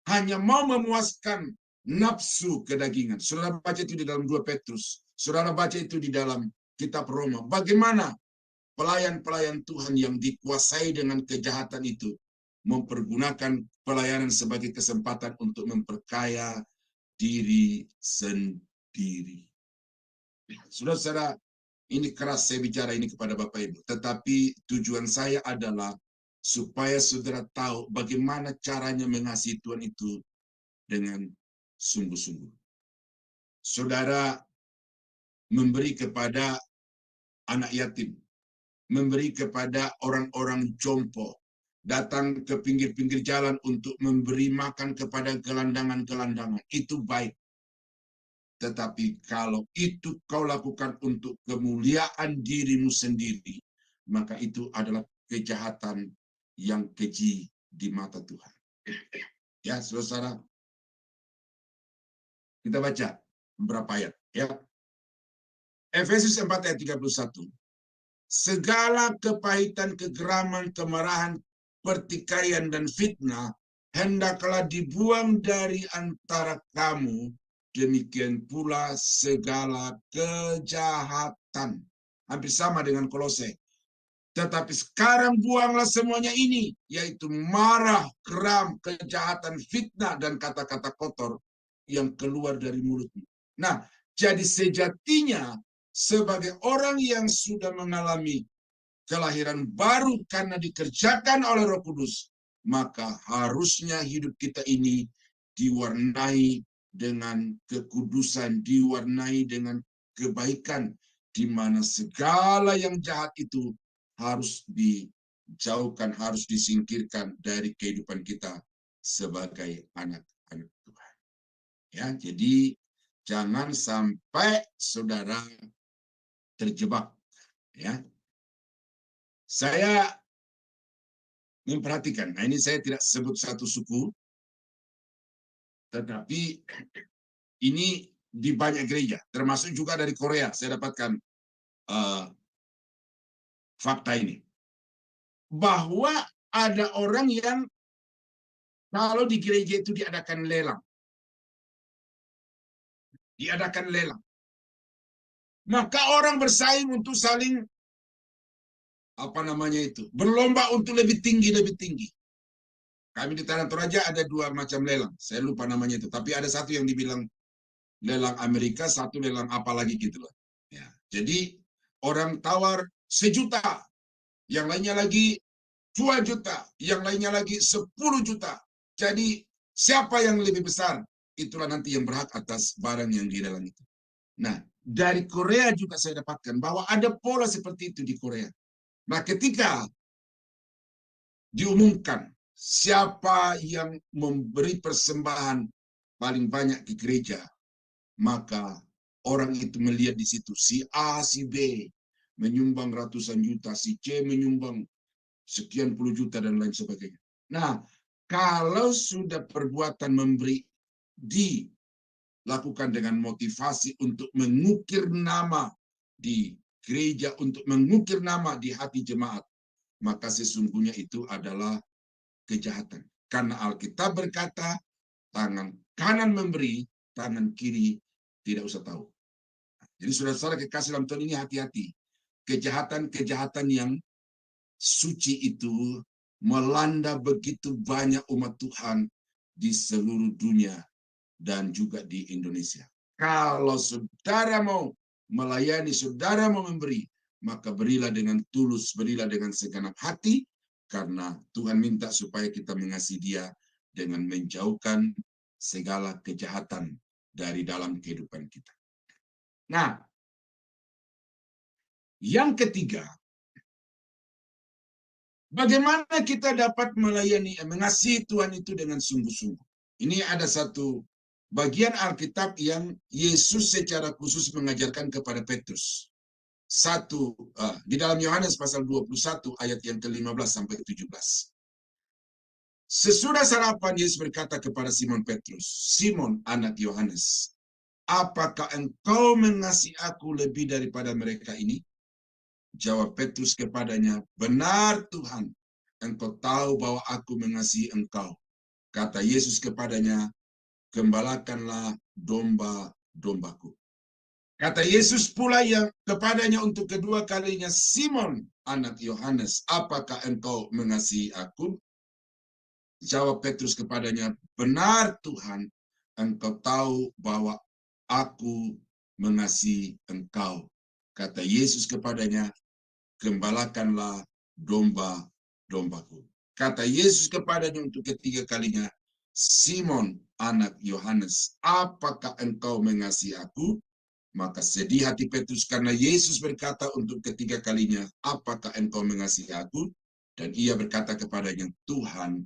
hanya mau memuaskan nafsu kedagingan. Saudara baca itu di dalam 2 Petrus. Saudara baca itu di dalam kitab Roma. Bagaimana pelayan-pelayan Tuhan yang dikuasai dengan kejahatan itu mempergunakan pelayanan sebagai kesempatan untuk memperkaya diri sendiri. Saudara-saudara, ini keras saya bicara ini kepada Bapak Ibu, tetapi tujuan saya adalah supaya saudara tahu bagaimana caranya mengasihi Tuhan itu dengan sungguh-sungguh. Saudara memberi kepada anak yatim, memberi kepada orang-orang jompo, datang ke pinggir-pinggir jalan untuk memberi makan kepada gelandangan-gelandangan, itu baik. Tetapi kalau itu kau lakukan untuk kemuliaan dirimu sendiri, maka itu adalah kejahatan yang keji di mata Tuhan. Ya, saudara, kita baca beberapa ayat. Ya, Efesus 4 ayat 31. segala kepahitan, kegeraman, kemarahan, pertikaian, dan fitnah, hendaklah dibuang dari antara kamu, demikian pula segala kejahatan. Hampir sama dengan Kolose. Tetapi sekarang buanglah semuanya ini, yaitu marah, geram, kejahatan, fitnah, dan kata-kata kotor yang keluar dari mulutmu. Nah, jadi sejatinya sebagai orang yang sudah mengalami kelahiran baru karena dikerjakan oleh Roh Kudus, maka harusnya hidup kita ini diwarnai dengan kekudusan, diwarnai dengan kebaikan, di mana segala yang jahat itu harus dijauhkan, harus disingkirkan dari kehidupan kita sebagai anak-anak Tuhan. Ya, jadi jangan sampai saudara terjebak. Ya, saya memperhatikan. Nah, ini saya tidak sebut satu suku, tetapi ini di banyak gereja, termasuk juga dari Korea. Saya dapatkan fakta ini, bahwa ada orang yang kalau di gereja itu diadakan lelang, maka orang bersaing untuk saling berlomba untuk lebih tinggi. Kami di Tanah Toraja ada 2 macam lelang, saya lupa namanya itu, tapi ada satu yang dibilang lelang Amerika, satu lelang apa lagi gitu loh. Ya, jadi orang tawar 1 juta, yang lainnya lagi 2 juta, yang lainnya lagi 10 juta. Jadi siapa yang lebih besar, itulah nanti yang berhak atas barang yang di lelang itu. Nah, dari Korea juga saya dapatkan bahwa ada pola seperti itu di Korea. Nah, ketika diumumkan siapa yang memberi persembahan paling banyak di gereja, maka orang itu melihat di situ si A, si B menyumbang ratusan juta, si C menyumbang sekian puluh juta, dan lain sebagainya. Nah, kalau sudah perbuatan memberi dilakukan dengan motivasi untuk mengukir nama di gereja, untuk mengukir nama di hati jemaat, maka sesungguhnya itu adalah kejahatan. Karena Alkitab berkata, tangan kanan memberi, tangan kiri tidak usah tahu. Jadi saudara-saudara kekasih dalam Tuhan ini, hati-hati. Kejahatan-kejahatan yang suci itu melanda begitu banyak umat Tuhan di seluruh dunia dan juga di Indonesia. Kalau saudara mau melayani, saudara mau memberi, maka berilah dengan tulus, berilah dengan segenap hati, karena Tuhan minta supaya kita mengasihi Dia dengan menjauhkan segala kejahatan dari dalam kehidupan kita. Nah, yang ketiga, bagaimana kita dapat melayani, mengasihi Tuhan itu dengan sungguh-sungguh. Ini ada satu bagian Alkitab yang Yesus secara khusus mengajarkan kepada Petrus. Di dalam Yohanes pasal 21 ayat yang ke-15 sampai 17. Sesudah sarapan, Yesus berkata kepada Simon Petrus, "Simon, anak Yohanes, apakah engkau mengasihi aku lebih daripada mereka ini?" Jawab Petrus kepadanya, "Benar Tuhan, engkau tahu bahwa aku mengasihi engkau." Kata Yesus kepadanya, "Gembalakanlah domba-dombaku." Kata Yesus pula yang kepadanya untuk kedua kalinya, "Simon, anak Yohanes, apakah engkau mengasihi aku?" Jawab Petrus kepadanya, "Benar Tuhan, engkau tahu bahwa aku mengasihi engkau." Kata Yesus kepadanya, "Gembalakanlah domba-dombaku." Kata Yesus kepadanya untuk ketiga kalinya, "Simon, anak Yohanes, apakah engkau mengasihi aku?" Maka sedih hati Petrus karena Yesus berkata untuk ketiga kalinya, "Apakah engkau mengasihi aku?" Dan ia berkata kepadanya, "Tuhan,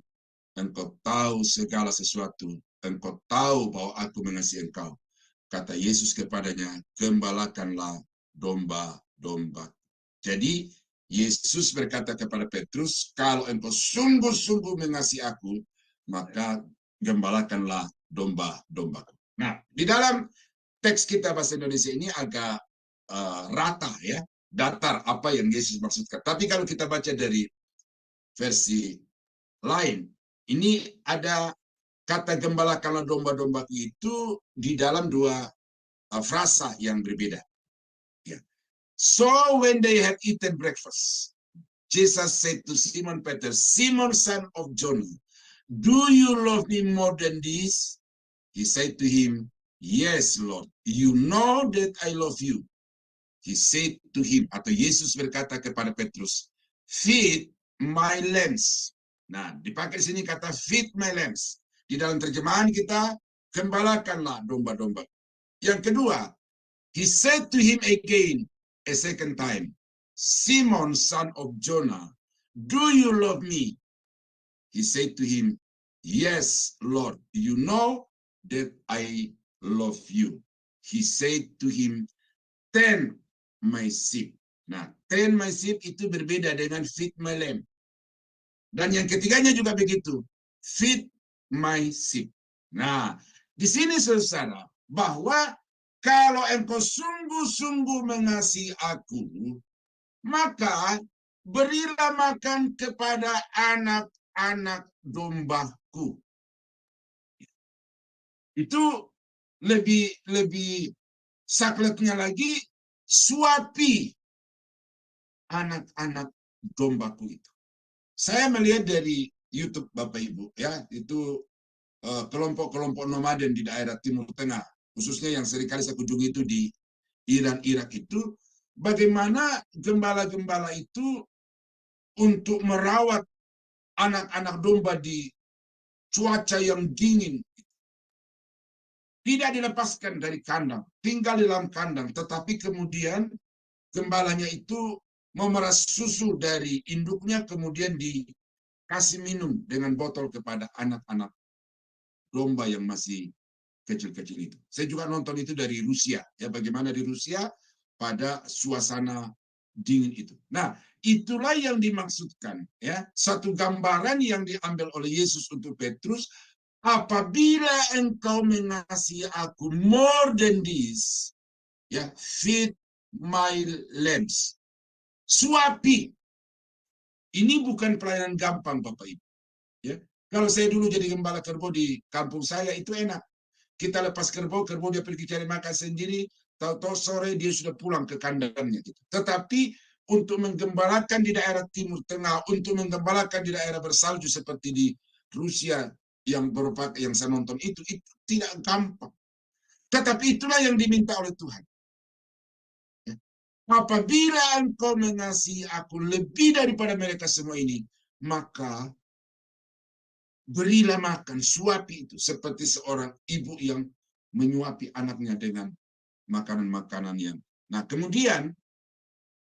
engkau tahu segala sesuatu. Engkau tahu bahwa aku mengasihi engkau." Kata Yesus kepadanya, "Gembalakanlah domba-domba." Jadi Yesus berkata kepada Petrus, kalau engkau sungguh-sungguh mengasihi aku, maka gembalakanlah domba-dombaku. Nah, di dalam teks kita bahasa Indonesia ini agak rata ya. datar apa yang Yesus maksudkan. Tapi kalau kita baca dari versi lain, ini ada kata gembalakanlah domba-domba itu di dalam dua frasa yang berbeda. Ya. So when they had eaten breakfast, Jesus said to Simon Peter, Simon son of John, do you love me more than this? He said to him, yes, Lord, you know that I love you. He said to him, atau Yesus berkata kepada Petrus, feed my lambs. Nah, dipakai di sini kata feed my lambs. Di dalam terjemahan kita, gembalakanlah domba-domba. Yang kedua, he said to him again, a second time, Simon, son of Jonah, do you love me? He said to him, yes, Lord, you know that I love you. He said to him, tend my sheep. Nah, tend my sheep itu berbeda dengan feed my lamb. Dan yang ketiganya juga begitu, feed my sheep. Nah, di sini saudara, bahwa kalau engkau sungguh-sungguh mengasihi aku, maka berilah makan kepada anak-anak dombaku. Itu lebih sakleknya lagi, suapi anak-anak dombaku itu. Saya melihat dari YouTube Bapak Ibu, ya, itu kelompok-kelompok nomaden di daerah Timur Tengah, khususnya yang seringkali saya kunjungi itu di Iran, Irak itu, bagaimana gembala-gembala itu untuk merawat anak-anak domba di cuaca yang dingin. Tidak dilepaskan dari kandang, tinggal di dalam kandang, tetapi kemudian gembalanya itu memeras susu dari induknya, kemudian dikasih minum dengan botol kepada anak-anak domba yang masih kecil-kecil itu. Saya juga nonton itu dari Rusia, ya, bagaimana di Rusia pada suasana dingin itu. Nah, itulah yang dimaksudkan, ya, satu gambaran yang diambil oleh Yesus untuk Petrus. Apabila engkau mengasihi aku more than this, ya, feed my lambs. Suapi. Ini bukan pelayanan gampang, Bapak Ibu. Ya. Kalau saya dulu jadi gembala kerbau di kampung saya, itu enak. Kita lepas kerbau dia pergi cari makan sendiri, tahu-tahu sore dia sudah pulang ke kandangnya. Gitu. Tetapi untuk menggembalakan di daerah Timur Tengah, untuk menggembalakan di daerah bersalju seperti di Rusia yang saya nonton itu tidak gampang. Tetapi itulah yang diminta oleh Tuhan. Apabila engkau mengasihi aku lebih daripada mereka semua ini, maka berilah makan, suapi itu, seperti seorang ibu yang menyuapi anaknya dengan makanan-makanan yang. Nah, kemudian,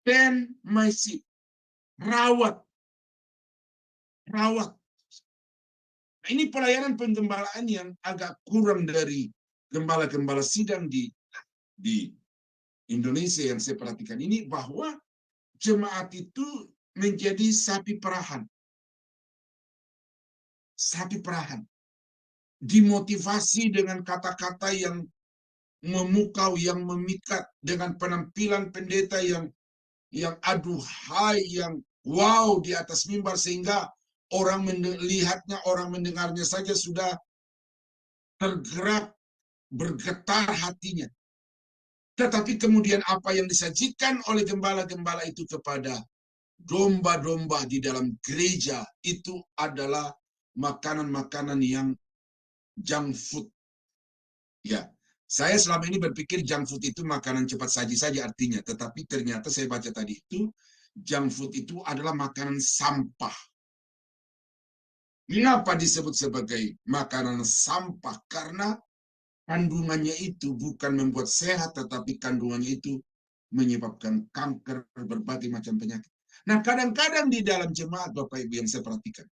tend my sheep, rawat. Nah, ini pelayanan penggembalaan yang agak kurang dari gembala-gembala sidang di Indonesia yang saya perhatikan ini, bahwa jemaat itu menjadi sapi perahan. Sapi perahan. Dimotivasi dengan kata-kata yang memukau, yang memikat, dengan penampilan pendeta yang aduhai, yang wow di atas mimbar, sehingga orang melihatnya, orang mendengarnya saja sudah tergerak, bergetar hatinya. Tetapi kemudian apa yang disajikan oleh gembala-gembala itu kepada domba-domba di dalam gereja itu adalah makanan-makanan yang junk food. Ya, saya selama ini berpikir junk food itu makanan cepat saji saja artinya, tetapi ternyata saya baca tadi itu junk food itu adalah makanan sampah. Mengapa disebut sebagai makanan sampah? Karena kandungannya itu bukan membuat sehat, tetapi kandungannya itu menyebabkan kanker, berbagai macam penyakit. Nah, kadang-kadang di dalam jemaat, Bapak Ibu, yang saya perhatikan,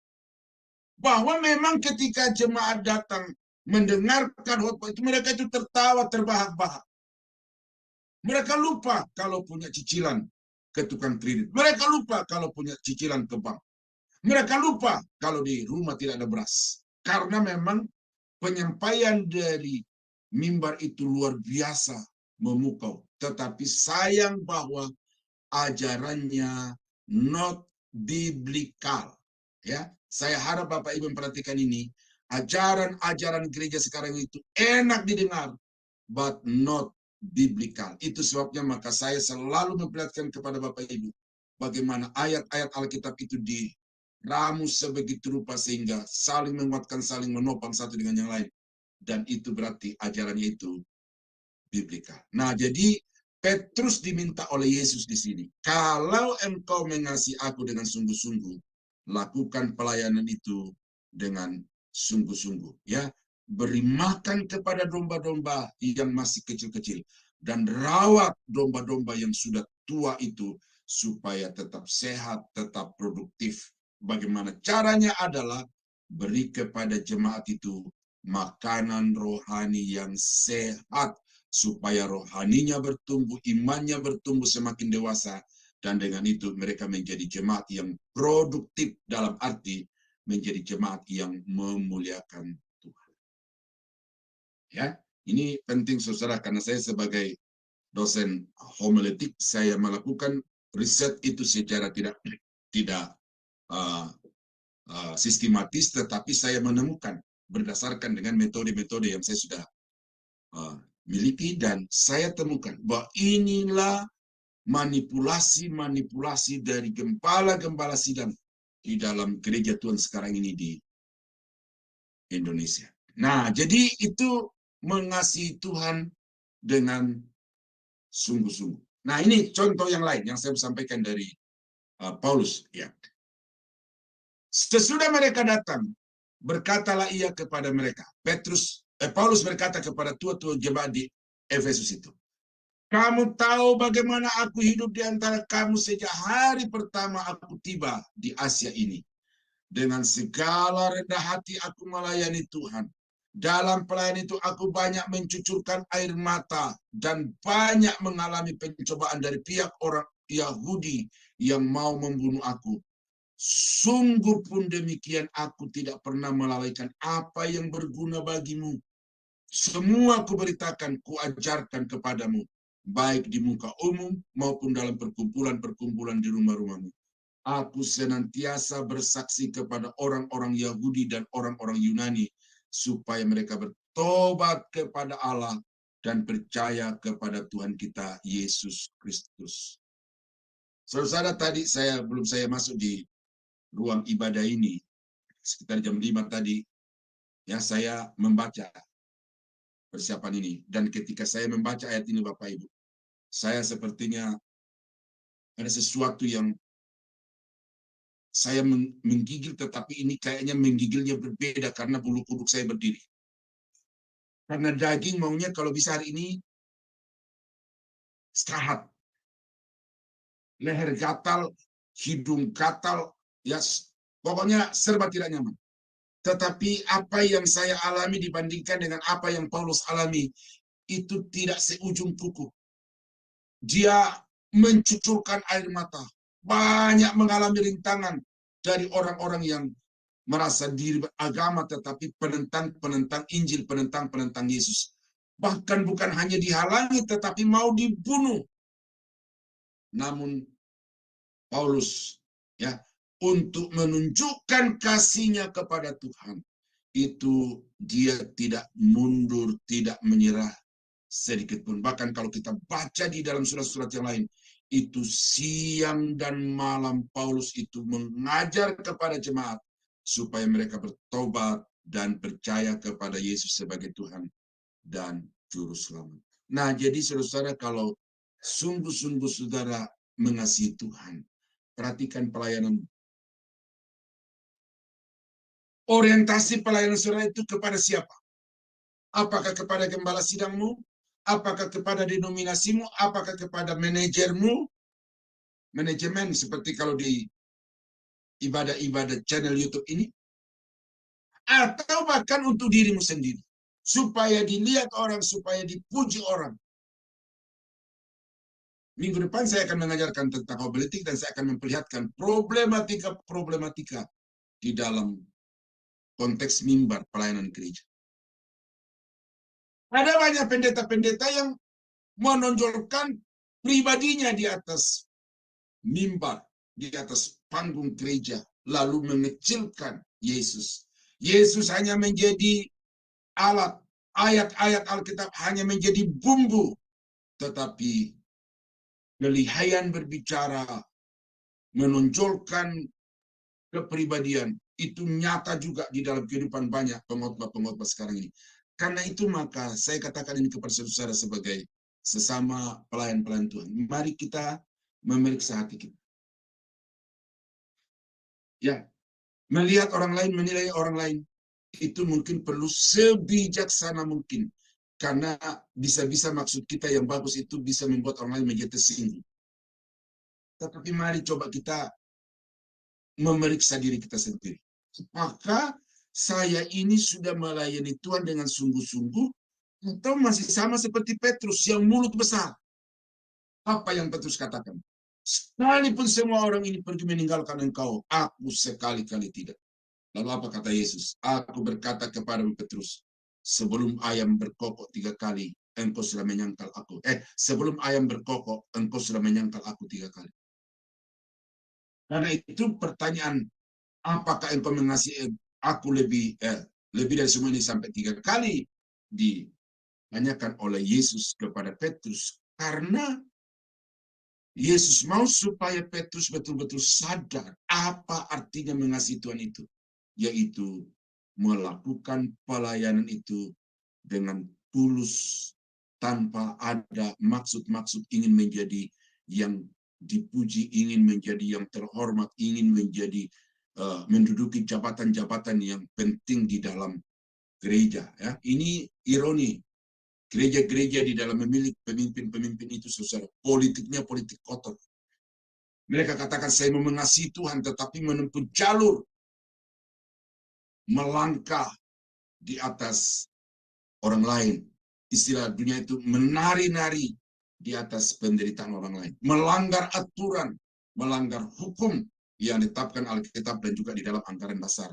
bahwa memang ketika jemaat datang mendengarkan khotbah itu, mereka itu tertawa terbahak-bahak. Mereka lupa kalau punya cicilan ke tukang kredit. Mereka lupa kalau punya cicilan ke bank. Mereka lupa kalau di rumah tidak ada beras. Karena memang penyampaian dari mimbar itu luar biasa memukau. Tetapi sayang bahwa ajarannya not biblical. Ya, saya harap Bapak Ibu memperhatikan ini. Ajaran-ajaran gereja sekarang itu enak didengar, but not biblical. Itu sebabnya maka saya selalu memperlihatkan kepada Bapak Ibu bagaimana ayat-ayat Alkitab itu diramu sebegitu rupa sehingga saling menguatkan, saling menopang satu dengan yang lain. Dan itu berarti ajarannya itu biblikal. Nah, jadi Petrus diminta oleh Yesus di sini, kalau engkau mengasihi aku dengan sungguh-sungguh, lakukan pelayanan itu dengan sungguh-sungguh. Ya, beri makan kepada domba-domba yang masih kecil-kecil dan rawat domba-domba yang sudah tua itu supaya tetap sehat, tetap produktif. Bagaimana caranya adalah beri kepada jemaat itu makanan rohani yang sehat supaya rohaninya bertumbuh, imannya bertumbuh semakin dewasa, dan dengan itu mereka menjadi jemaat yang produktif dalam arti menjadi jemaat yang memuliakan Tuhan. Ya, ini penting saudara, karena saya sebagai dosen homiletik, saya melakukan riset itu secara tidak sistematis, tetapi saya menemukan berdasarkan dengan metode-metode yang saya sudah miliki, dan saya temukan bahwa inilah manipulasi-manipulasi dari gembala-gembala sidang di dalam gereja Tuhan sekarang ini di Indonesia. Nah, jadi itu mengasihi Tuhan dengan sungguh-sungguh. Nah, ini contoh yang lain yang saya sampaikan dari Paulus. Ya. Sesudah mereka datang, berkatalah ia kepada mereka. Paulus berkata kepada tua-tua jemaat di Efesus itu, kamu tahu bagaimana aku hidup di antara kamu sejak hari pertama aku tiba di Asia ini. Dengan segala rendah hati aku melayani Tuhan. Dalam pelayanan itu aku banyak mencucurkan air mata dan banyak mengalami pencobaan dari pihak orang Yahudi yang mau membunuh aku. Sungguh pun demikian aku tidak pernah melalaikan apa yang berguna bagimu. Semua kuberitakan, kuajarkan kepadamu, baik di muka umum maupun dalam perkumpulan-perkumpulan di rumah-rumahmu. Aku senantiasa bersaksi kepada orang-orang Yahudi dan orang-orang Yunani, supaya mereka bertobat kepada Allah dan percaya kepada Tuhan kita, Yesus Kristus. Saudara, tadi belum saya masuk di ruang ibadah ini, sekitar jam 5 tadi, ya saya membaca persiapan ini. Dan ketika saya membaca ayat ini, Bapak Ibu, saya sepertinya ada sesuatu yang saya menggigil, tetapi ini kayaknya menggigilnya berbeda karena bulu kuduk saya berdiri. Karena daging maunya kalau bisa hari ini istirahat. Leher gatal, hidung gatal, ya pokoknya serba tidak nyaman. Tetapi apa yang saya alami dibandingkan dengan apa yang Paulus alami, itu tidak seujung kuku. Dia mencucurkan air mata. Banyak mengalami rintangan dari orang-orang yang merasa diri beragama, tetapi penentang Injil, penentang Yesus. Bahkan bukan hanya dihalangi, tetapi mau dibunuh. Namun Paulus, ya, untuk menunjukkan kasihnya kepada Tuhan, itu dia tidak mundur, tidak menyerah sedikit pun. Bahkan kalau kita baca di dalam surat-surat yang lain, itu siang dan malam Paulus itu mengajar kepada jemaat supaya mereka bertobat dan percaya kepada Yesus sebagai Tuhan dan Juru Selamat. Nah, jadi saudara, kalau sungguh-sungguh saudara mengasihi Tuhan, perhatikan pelayanan. Orientasi pelayanan saudara itu kepada siapa? Apakah kepada gembala sidangmu? Apakah kepada denominasimu? Apakah kepada manajermu? Manajemen seperti kalau di ibadah-ibadah channel YouTube ini? Atau bahkan untuk dirimu sendiri? Supaya dilihat orang, supaya dipuji orang. Minggu depan saya akan mengajarkan tentang homiletik dan saya akan memperlihatkan problematika di dalam konteks mimbar pelayanan gereja. Ada banyak pendeta-pendeta yang menonjolkan pribadinya di atas mimbar, di atas panggung gereja, lalu mengecilkan Yesus. Yesus hanya menjadi alat, ayat-ayat Alkitab hanya menjadi bumbu, tetapi kelihayan berbicara, menonjolkan kepribadian, itu nyata juga di dalam kehidupan banyak pengkhotbah-pengkhotbah sekarang ini. Karena itu maka saya katakan ini kepada saudara sebagai sesama pelayan-pelayan Tuhan. Mari kita memeriksa hati kita. Ya, melihat orang lain, menilai orang lain, itu mungkin perlu sebijaksana mungkin. Karena bisa-bisa maksud kita yang bagus itu bisa membuat orang lain menjadi tersinggung. Tetapi mari coba kita memeriksa diri kita sendiri. Apakah saya ini sudah melayani Tuhan dengan sungguh-sungguh atau masih sama seperti Petrus yang mulut besar? Apa yang Petrus katakan? Sekalipun semua orang ini pergi meninggalkan engkau, aku sekali-kali tidak. Lalu apa kata Yesus? Aku berkata kepada Petrus, sebelum ayam berkokok 3 kali, engkau sudah menyangkal aku. Sebelum ayam berkokok, engkau sudah menyangkal aku 3 kali. Karena itu pertanyaan, apakah engkau mengasihi aku lebih dari semua ini sampai 3 kali ditanyakan oleh Yesus kepada Petrus. Karena Yesus mau supaya Petrus betul-betul sadar apa artinya mengasihi Tuhan itu. Yaitu melakukan pelayanan itu dengan tulus, tanpa ada maksud-maksud ingin menjadi yang dipuji, ingin menjadi yang terhormat, ingin menjadi menduduki jabatan-jabatan yang penting di dalam gereja. Ya. Ini ironi. Gereja-gereja di dalam memiliki pemimpin-pemimpin itu, saudara, politiknya politik kotor. Mereka katakan saya mau mengasihi Tuhan, tetapi menempuh jalur melangkah di atas orang lain. Istilah dunia itu menari-nari di atas penderitaan orang lain. Melanggar aturan, melanggar hukum yang ditetapkan Alkitab dan juga di dalam anggaran dasar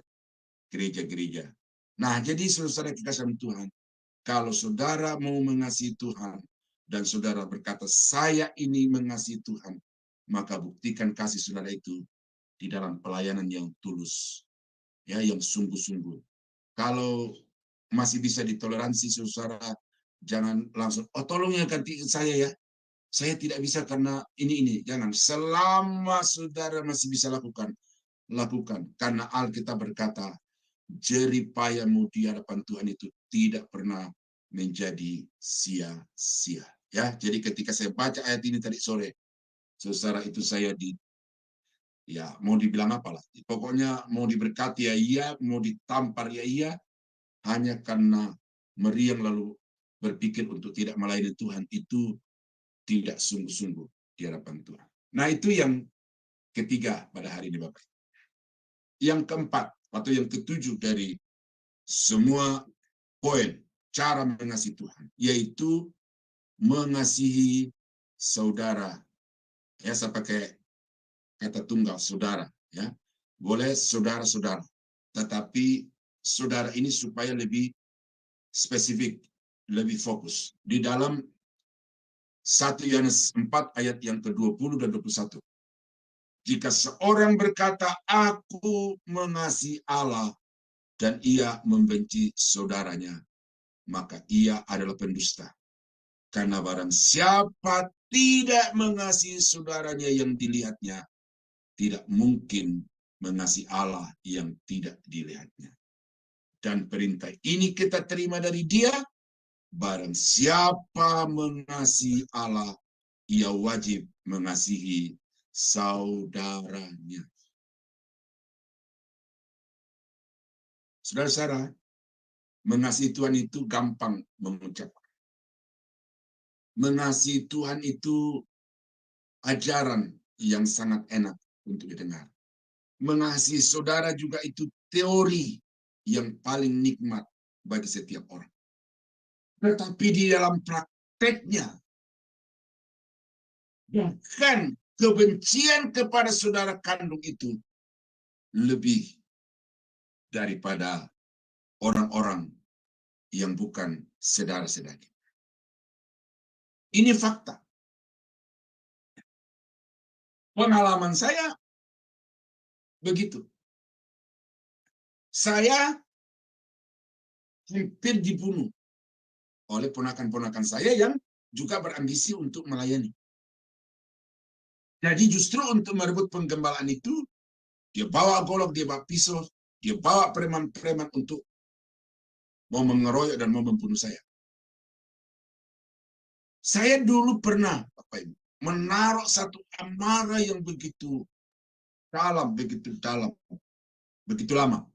gereja-gereja. Nah, jadi saudara kita sama Tuhan, kalau saudara mau mengasihi Tuhan dan saudara berkata, saya ini mengasihi Tuhan, maka buktikan kasih saudara itu di dalam pelayanan yang tulus, ya, yang sungguh-sungguh. Kalau masih bisa ditoleransi, saudara, jangan langsung, oh tolong ya ganti saya ya, saya tidak bisa karena ini. Jangan, selama saudara masih bisa lakukan. Karena Alkitab berkata, jeripayamu di hadapan Tuhan itu tidak pernah menjadi sia-sia. Ya, jadi ketika saya baca ayat ini tadi sore, saudara, itu saya mau dibilang apalah. Pokoknya mau diberkati ya iya, mau ditampar ya iya, hanya karena meriang lalu berpikir untuk tidak melayani Tuhan, itu tidak sungguh-sungguh di hadapan Tuhan. Nah, itu yang ketiga pada hari ini, Bapak. Yang keempat atau yang ketujuh dari semua poin cara mengasihi Tuhan, yaitu mengasihi saudara. Ya, saya pakai kata tunggal, saudara. Ya, boleh saudara-saudara, tetapi saudara ini supaya lebih spesifik, lebih fokus. Di dalam 1 Yohanes 4 ayat yang ke-20 dan 21. Jika seorang berkata, aku mengasihi Allah, dan ia membenci saudaranya, maka ia adalah pendusta. Karena barang siapa tidak mengasihi saudaranya yang dilihatnya, tidak mungkin mengasihi Allah yang tidak dilihatnya. Dan perintah ini kita terima dari Dia, barang siapa mengasihi Allah, ia wajib mengasihi saudaranya. Saudara-saudara, mengasihi Tuhan itu gampang mengucapkan. Mengasihi Tuhan itu ajaran yang sangat enak untuk didengar. Mengasihi saudara juga itu teori yang paling nikmat bagi setiap orang. Tetapi di dalam prakteknya, bahkan kebencian kepada saudara kandung itu lebih daripada orang-orang yang bukan saudara-saudara. Ini fakta. Pengalaman saya begitu. Saya hampir dibunuh oleh ponakan-ponakan saya yang juga berambisi untuk melayani. Jadi justru untuk merebut penggembalaan itu, dia bawa golok, dia bawa pisau, dia bawa preman-preman untuk mau mengeroyok dan mau membunuh saya. Saya dulu pernah, Bapak Ibu, menaruh satu amarah yang begitu dalam, begitu lama.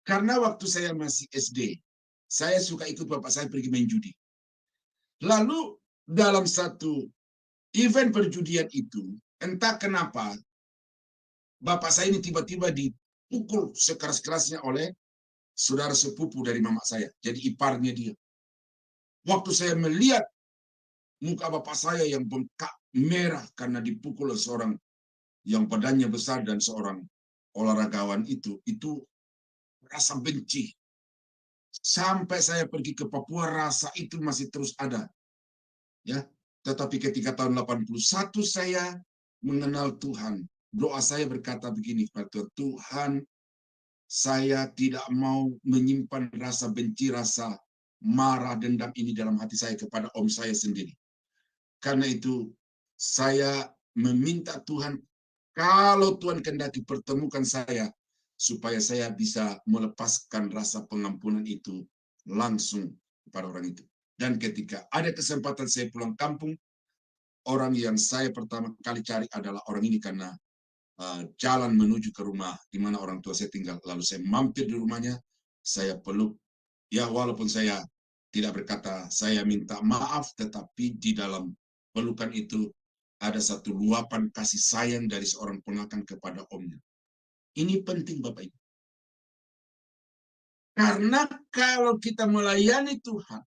Karena waktu saya masih SD, saya suka ikut bapak saya pergi main judi. Lalu dalam satu event perjudian itu, entah kenapa, bapak saya ini tiba-tiba dipukul sekeras-kerasnya oleh saudara sepupu dari mama saya. Jadi iparnya dia. Waktu saya melihat muka bapak saya yang bengkak merah karena dipukul oleh seorang yang badannya besar dan seorang olahragawan itu rasa benci. Sampai saya pergi ke Papua, rasa itu masih terus ada. Ya, tetapi ketika tahun 81 saya mengenal Tuhan, doa saya berkata begini kepada Tuhan, saya tidak mau menyimpan rasa benci, rasa marah, dendam ini dalam hati saya kepada om saya sendiri. Karena itu saya meminta Tuhan, kalau Tuhan kehendaki pertemukan saya, supaya saya bisa melepaskan rasa pengampunan itu langsung kepada orang itu. Dan ketika ada kesempatan saya pulang kampung, orang yang saya pertama kali cari adalah orang ini karena jalan menuju ke rumah di mana orang tua saya tinggal. Lalu saya mampir di rumahnya, saya peluk. Ya, walaupun saya tidak berkata saya minta maaf, tetapi di dalam pelukan itu ada satu luapan kasih sayang dari seorang ponakan kepada omnya. Ini penting Bapak Ibu. Karena kalau kita melayani Tuhan,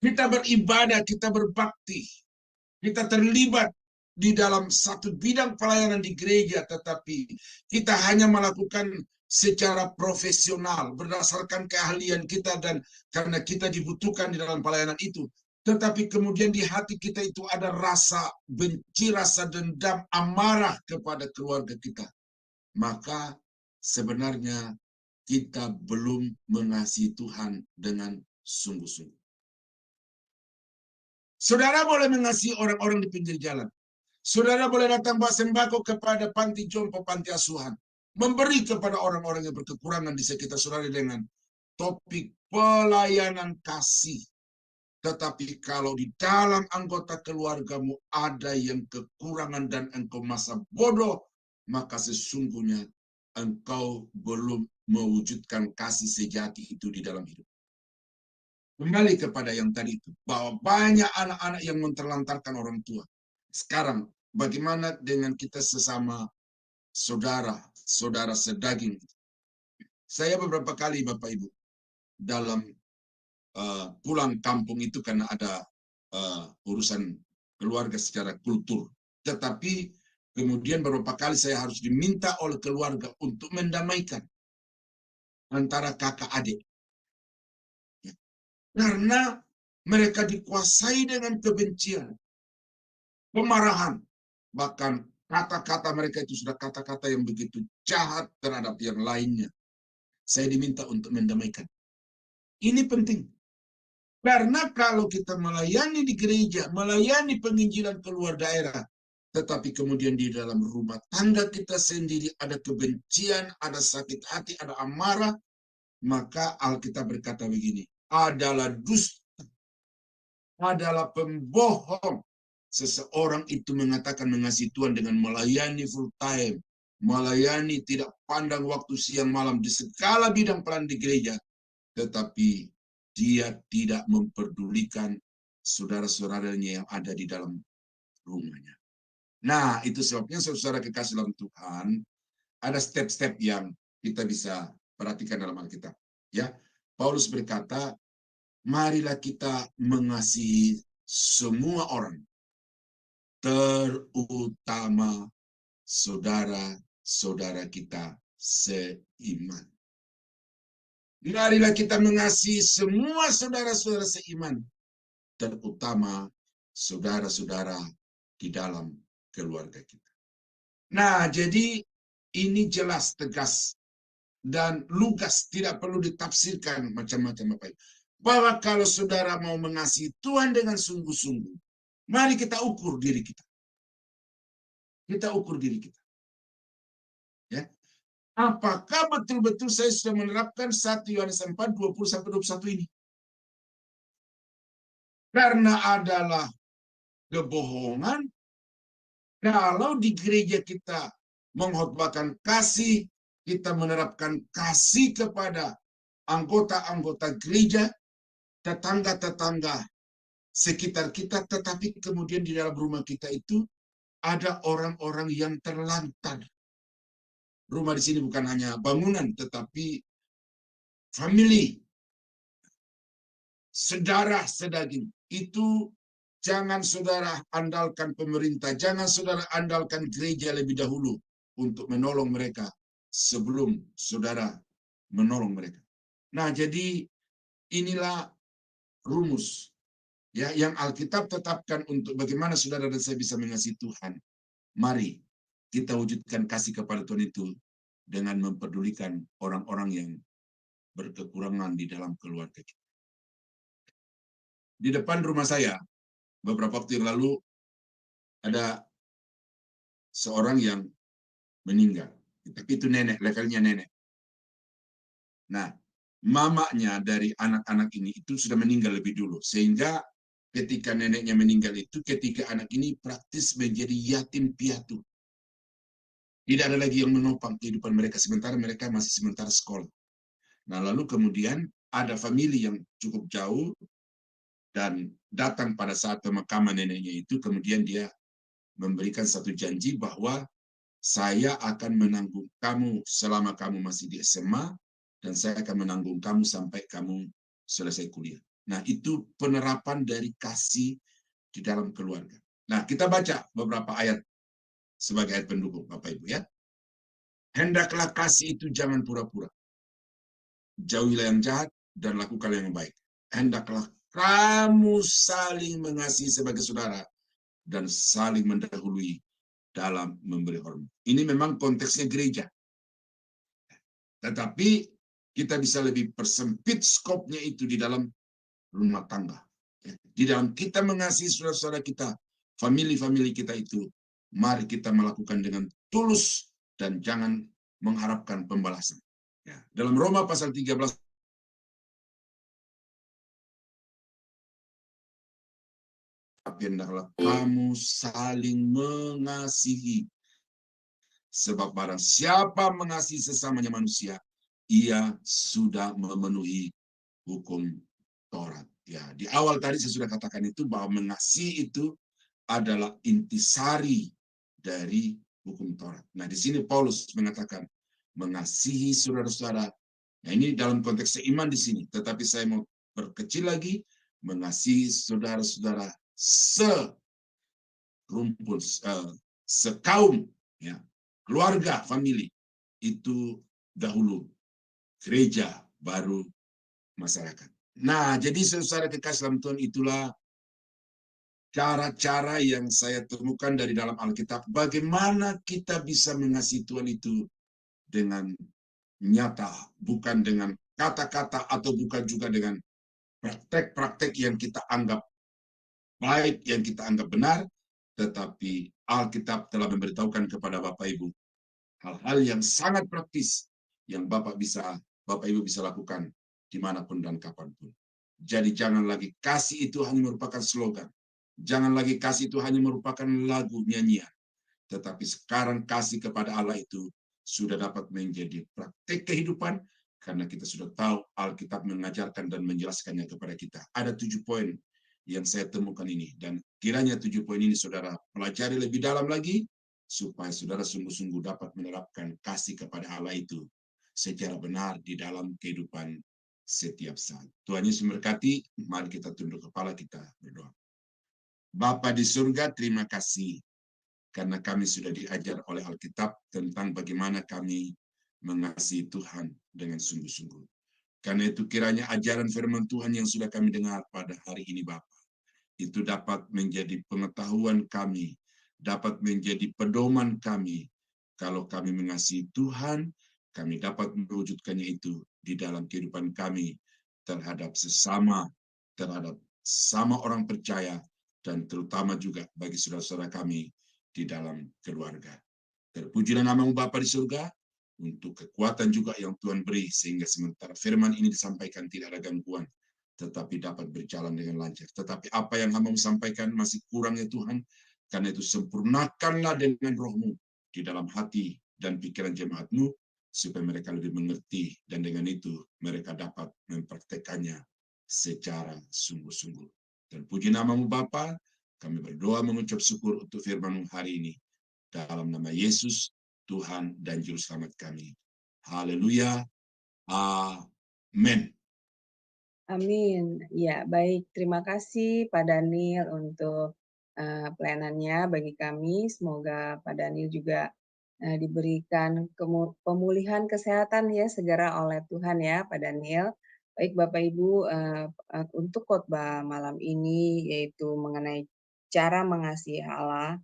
kita beribadah, kita berbakti, kita terlibat di dalam satu bidang pelayanan di gereja, tetapi kita hanya melakukan secara profesional, berdasarkan keahlian kita dan karena kita dibutuhkan di dalam pelayanan itu. Tetapi kemudian di hati kita itu ada rasa benci, rasa dendam, amarah kepada keluarga kita. Maka sebenarnya kita belum mengasihi Tuhan dengan sungguh-sungguh. Saudara boleh mengasihi orang-orang di pinggir jalan. Saudara boleh datang bawa sembako kepada panti jompo, panti asuhan. Memberi kepada orang-orang yang berkekurangan di sekitar saudara dengan topik pelayanan kasih. Tetapi kalau di dalam anggota keluargamu ada yang kekurangan dan engkau masa bodoh, maka sesungguhnya engkau belum mewujudkan kasih sejati itu di dalam hidup. Kembali kepada yang tadi itu, bahwa banyak anak-anak yang menterlantarkan orang tua. Sekarang, bagaimana dengan kita sesama saudara sedaging? Saya beberapa kali, Bapak Ibu, dalam pulang kampung itu karena ada urusan keluarga secara kultur. Tetapi kemudian beberapa kali saya harus diminta oleh keluarga untuk mendamaikan antara kakak adik. Karena mereka dikuasai dengan kebencian, kemarahan. Bahkan kata-kata mereka itu sudah kata-kata yang begitu jahat terhadap yang lainnya. Saya diminta untuk mendamaikan. Ini penting. Karena kalau kita melayani di gereja, melayani penginjilan keluar daerah, tetapi kemudian di dalam rumah tangga kita sendiri ada kebencian, ada sakit hati, ada amarah, maka Alkitab berkata begini, adalah dusta, adalah pembohong. Seseorang itu mengatakan mengasihi Tuhan dengan melayani full time, melayani tidak pandang waktu siang malam di segala bidang peran di gereja, tetapi dia tidak memperdulikan saudara-saudaranya yang ada di dalam rumahnya. Nah, itu sebabnya saudara kekasih dalam Tuhan, ada step-step yang kita bisa perhatikan dalam Alkitab. Ya, Paulus berkata, marilah kita mengasihi semua orang, terutama saudara-saudara kita seiman. Marilah kita mengasihi semua saudara-saudara seiman, terutama saudara-saudara di dalam keluarga kita. Nah, jadi ini jelas, tegas, dan lugas, tidak perlu ditafsirkan macam-macam apa itu. Bahwa kalau saudara mau mengasihi Tuhan dengan sungguh-sungguh, mari kita ukur diri kita. Kita ukur diri kita. Ya. Apakah betul-betul saya sudah menerapkan 1 Yohanes 4, 20-21 ini? Karena adalah kebohongan kalau di gereja kita mengkhotbahkan kasih, kita menerapkan kasih kepada anggota-anggota gereja, tetangga-tetangga sekitar kita, tetapi kemudian di dalam rumah kita itu ada orang-orang yang terlantar. Rumah di sini bukan hanya bangunan, tetapi family, saudara sedaging. Itu jangan saudara andalkan pemerintah, jangan saudara andalkan gereja lebih dahulu untuk menolong mereka sebelum saudara menolong mereka. Nah, jadi inilah rumus ya yang Alkitab tetapkan untuk bagaimana saudara dan saya bisa mengasihi Tuhan. Mari kita wujudkan kasih kepada Tuhan itu dengan memperdulikan orang-orang yang berkekurangan di dalam keluarga kita. Di depan rumah saya, beberapa waktu yang lalu, ada seorang yang meninggal. Tapi itu nenek, levelnya nenek. Nah, mamanya dari anak-anak ini itu sudah meninggal lebih dulu. Sehingga ketika neneknya meninggal itu, ketika anak ini praktis menjadi yatim piatu. Tidak ada lagi yang menopang kehidupan mereka, sementara mereka masih sementara sekolah. Nah, lalu kemudian ada famili yang cukup jauh dan datang pada saat pemakaman neneknya itu, kemudian dia memberikan satu janji bahwa saya akan menanggung kamu selama kamu masih di SMA, dan saya akan menanggung kamu sampai kamu selesai kuliah. Nah, itu penerapan dari kasih di dalam keluarga. Nah, kita baca beberapa ayat sebagai ayat pendukung, Bapak Ibu ya. Hendaklah kasih itu jangan pura-pura. Jauhilah yang jahat dan lakukanlah yang baik. Hendaklah kamu saling mengasihi sebagai saudara dan saling mendahului dalam memberi hormat. Ini memang konteksnya gereja. Tetapi kita bisa lebih persempit skopnya itu di dalam rumah tangga. Di dalam kita mengasihi saudara-saudara kita, famili-famili kita itu, mari kita melakukan dengan tulus dan jangan mengharapkan pembalasan. Dalam Roma pasal 13, hendaklah kamu saling mengasihi. Sebab barang siapa mengasihi sesamanya manusia, ia sudah memenuhi hukum Taurat. Ya, di awal tadi saya sudah katakan itu bahwa mengasihi itu adalah intisari dari hukum Taurat. Nah, di sini Paulus mengatakan mengasihi saudara-saudara. Nah, ini dalam konteks seiman di sini. Tetapi saya mau perkecil lagi, mengasihi saudara-saudara serumpun, sekaum, ya, keluarga, famili. Itu dahulu gereja, baru masyarakat. Nah, jadi saudara kekasih dalam Tuhan, itulah cara-cara yang saya temukan dari dalam Alkitab. Bagaimana kita bisa mengasihi Tuhan itu dengan nyata, bukan dengan kata-kata atau bukan juga dengan praktek-praktek yang kita anggap baik, yang kita anggap benar, tetapi Alkitab telah memberitahukan kepada Bapak Ibu hal-hal yang sangat praktis yang Bapak Ibu bisa lakukan dimanapun dan kapanpun. Jadi jangan lagi kasih itu hanya merupakan slogan. Jangan lagi kasih itu hanya merupakan lagu nyanyian. Tetapi sekarang kasih kepada Allah itu sudah dapat menjadi praktik kehidupan, karena kita sudah tahu Alkitab mengajarkan dan menjelaskannya kepada kita. Ada 7 poin yang saya temukan ini. Dan kiranya 7 poin ini saudara pelajari lebih dalam lagi, supaya saudara sungguh-sungguh dapat menerapkan kasih kepada Allah itu secara benar di dalam kehidupan setiap saat. Tuhan Yesus memberkati. Mari kita tunduk kepala, kita berdoa. Bapa di surga, terima kasih karena kami sudah diajar oleh Alkitab tentang bagaimana kami mengasihi Tuhan dengan sungguh-sungguh. Karena itu kiranya ajaran firman Tuhan yang sudah kami dengar pada hari ini Bapa, itu dapat menjadi pengetahuan kami dapat menjadi pedoman kami. Kalau kami mengasihi Tuhan, kami dapat mewujudkannya itu di dalam kehidupan kami terhadap sesama, terhadap sama orang percaya, dan terutama juga bagi saudara-saudara kami di dalam keluarga. Terpujilah namamu Bapa di surga, untuk kekuatan juga yang Tuhan beri, sehingga sementara firman ini disampaikan tidak ada gangguan, tetapi dapat berjalan dengan lancar. Tetapi apa yang hamba sampaikan masih kurang ya Tuhan, karena itu sempurnakanlah dengan roh-Mu di dalam hati dan pikiran jemaat-Mu, supaya mereka lebih mengerti, dan dengan itu mereka dapat mempraktekannya secara sungguh-sungguh. Terpuji namamu Bapa, kami berdoa mengucap syukur untuk firman-Mu hari ini. Dalam nama Yesus, Tuhan dan Juru Selamat kami. Haleluya. Amin. Amin. Ya, baik. Terima kasih Pak Daniel untuk pelayanannya bagi kami. Semoga Pak Daniel juga diberikan pemulihan kesehatan ya segera oleh Tuhan ya Pak Daniel. Baik Bapak Ibu, untuk khotbah malam ini yaitu mengenai cara mengasihi Allah,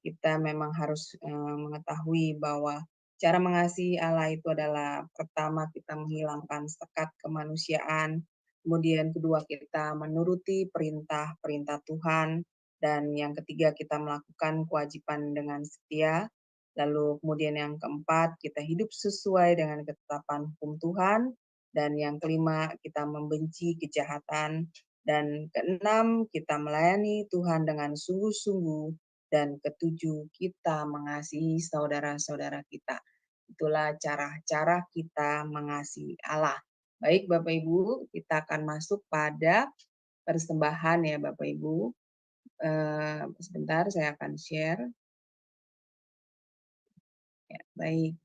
kita memang harus mengetahui bahwa cara mengasihi Allah itu adalah pertama kita menghilangkan sekat kemanusiaan, kemudian kedua kita menuruti perintah-perintah Tuhan, dan yang ketiga kita melakukan kewajiban dengan setia. Lalu kemudian yang keempat, kita hidup sesuai dengan ketetapan hukum Tuhan. Dan yang kelima, kita membenci kejahatan. Dan keenam, kita melayani Tuhan dengan sungguh-sungguh. Dan ketujuh, kita mengasihi saudara-saudara kita. Itulah cara-cara kita mengasihi Allah. Baik Bapak Ibu, kita akan masuk pada persembahan ya Bapak Ibu. Sebentar, saya akan share. Ya, baik.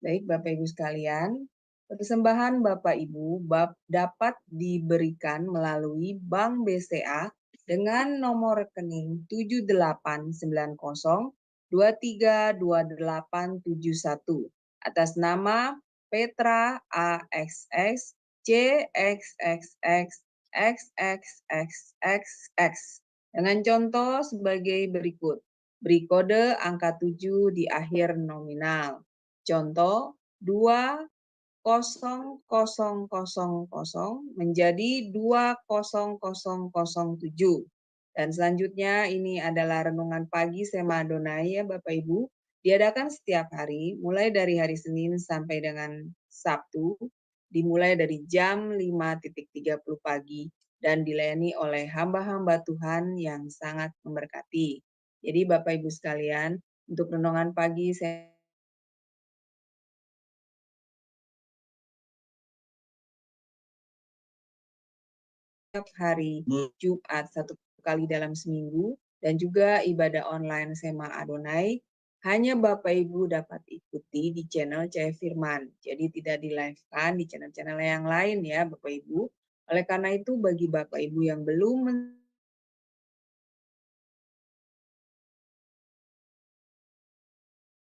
Baik Bapak Ibu sekalian, persembahan Bapak Ibu dapat diberikan melalui Bank BCA dengan nomor rekening 7890232871 atas nama Petra AXX CXXX XXXXX dengan contoh sebagai berikut. Beri kode angka 7 di akhir nominal. Contoh 20000 menjadi 20007. Dan selanjutnya ini adalah renungan pagi Sema Adonai ya Bapak Ibu. Diadakan setiap hari mulai dari hari Senin sampai dengan Sabtu, dimulai dari jam 5.30 pagi dan dilayani oleh hamba-hamba Tuhan yang sangat memberkati. Jadi Bapak Ibu sekalian, untuk renungan pagi saya setiap hari Jumat 1 kali dalam seminggu, dan juga ibadah online Sema Adonai hanya Bapak Ibu dapat ikuti di channel Cahaya Firman. Jadi tidak di-live-kan di channel-channel yang lain ya Bapak Ibu. Oleh karena itu bagi Bapak Ibu yang belum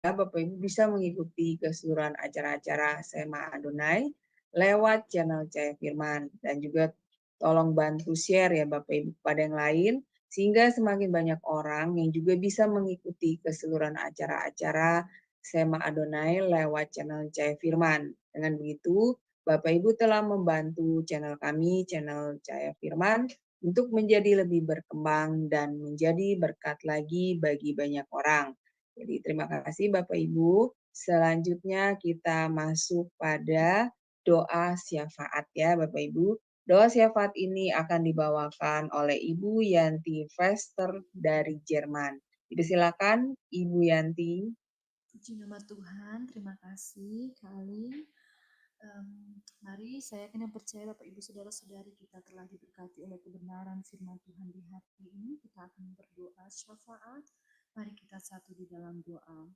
Bapak Ibu bisa mengikuti keseluruhan acara-acara Sema Adonai lewat channel Cahaya Firman, dan juga tolong bantu share ya Bapak Ibu kepada yang lain sehingga semakin banyak orang yang juga bisa mengikuti keseluruhan acara-acara Sema Adonai lewat channel Cahaya Firman. Dengan begitu Bapak Ibu telah membantu channel kami, channel Cahaya Firman, untuk menjadi lebih berkembang dan menjadi berkat lagi bagi banyak orang. Jadi terima kasih Bapak Ibu. Selanjutnya kita masuk pada doa syafaat ya Bapak Ibu. Doa syafaat ini akan dibawakan oleh Ibu Yanti Vester dari Jerman. Silakan Ibu Yanti. Puji nama Tuhan, terima kasih kali. Mari saya yakin dan percaya Bapak Ibu Saudara-saudari kita telah diberkati oleh kebenaran firman Tuhan di hati ini. Kita akan berdoa syafaat. Mari kita satu di dalam doa.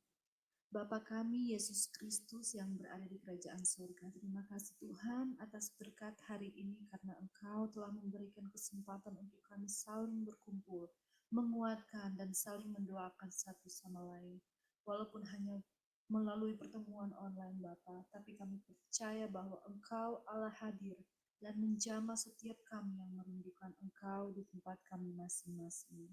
Bapa kami Yesus Kristus yang berada di kerajaan surga, terima kasih Tuhan atas berkat hari ini karena Engkau telah memberikan kesempatan untuk kami saling berkumpul, menguatkan dan saling mendoakan satu sama lain. Walaupun hanya melalui pertemuan online Bapa, tapi kami percaya bahwa Engkau Allah hadir dan menjamah setiap kami yang merindukan Engkau di tempat kami masing-masing.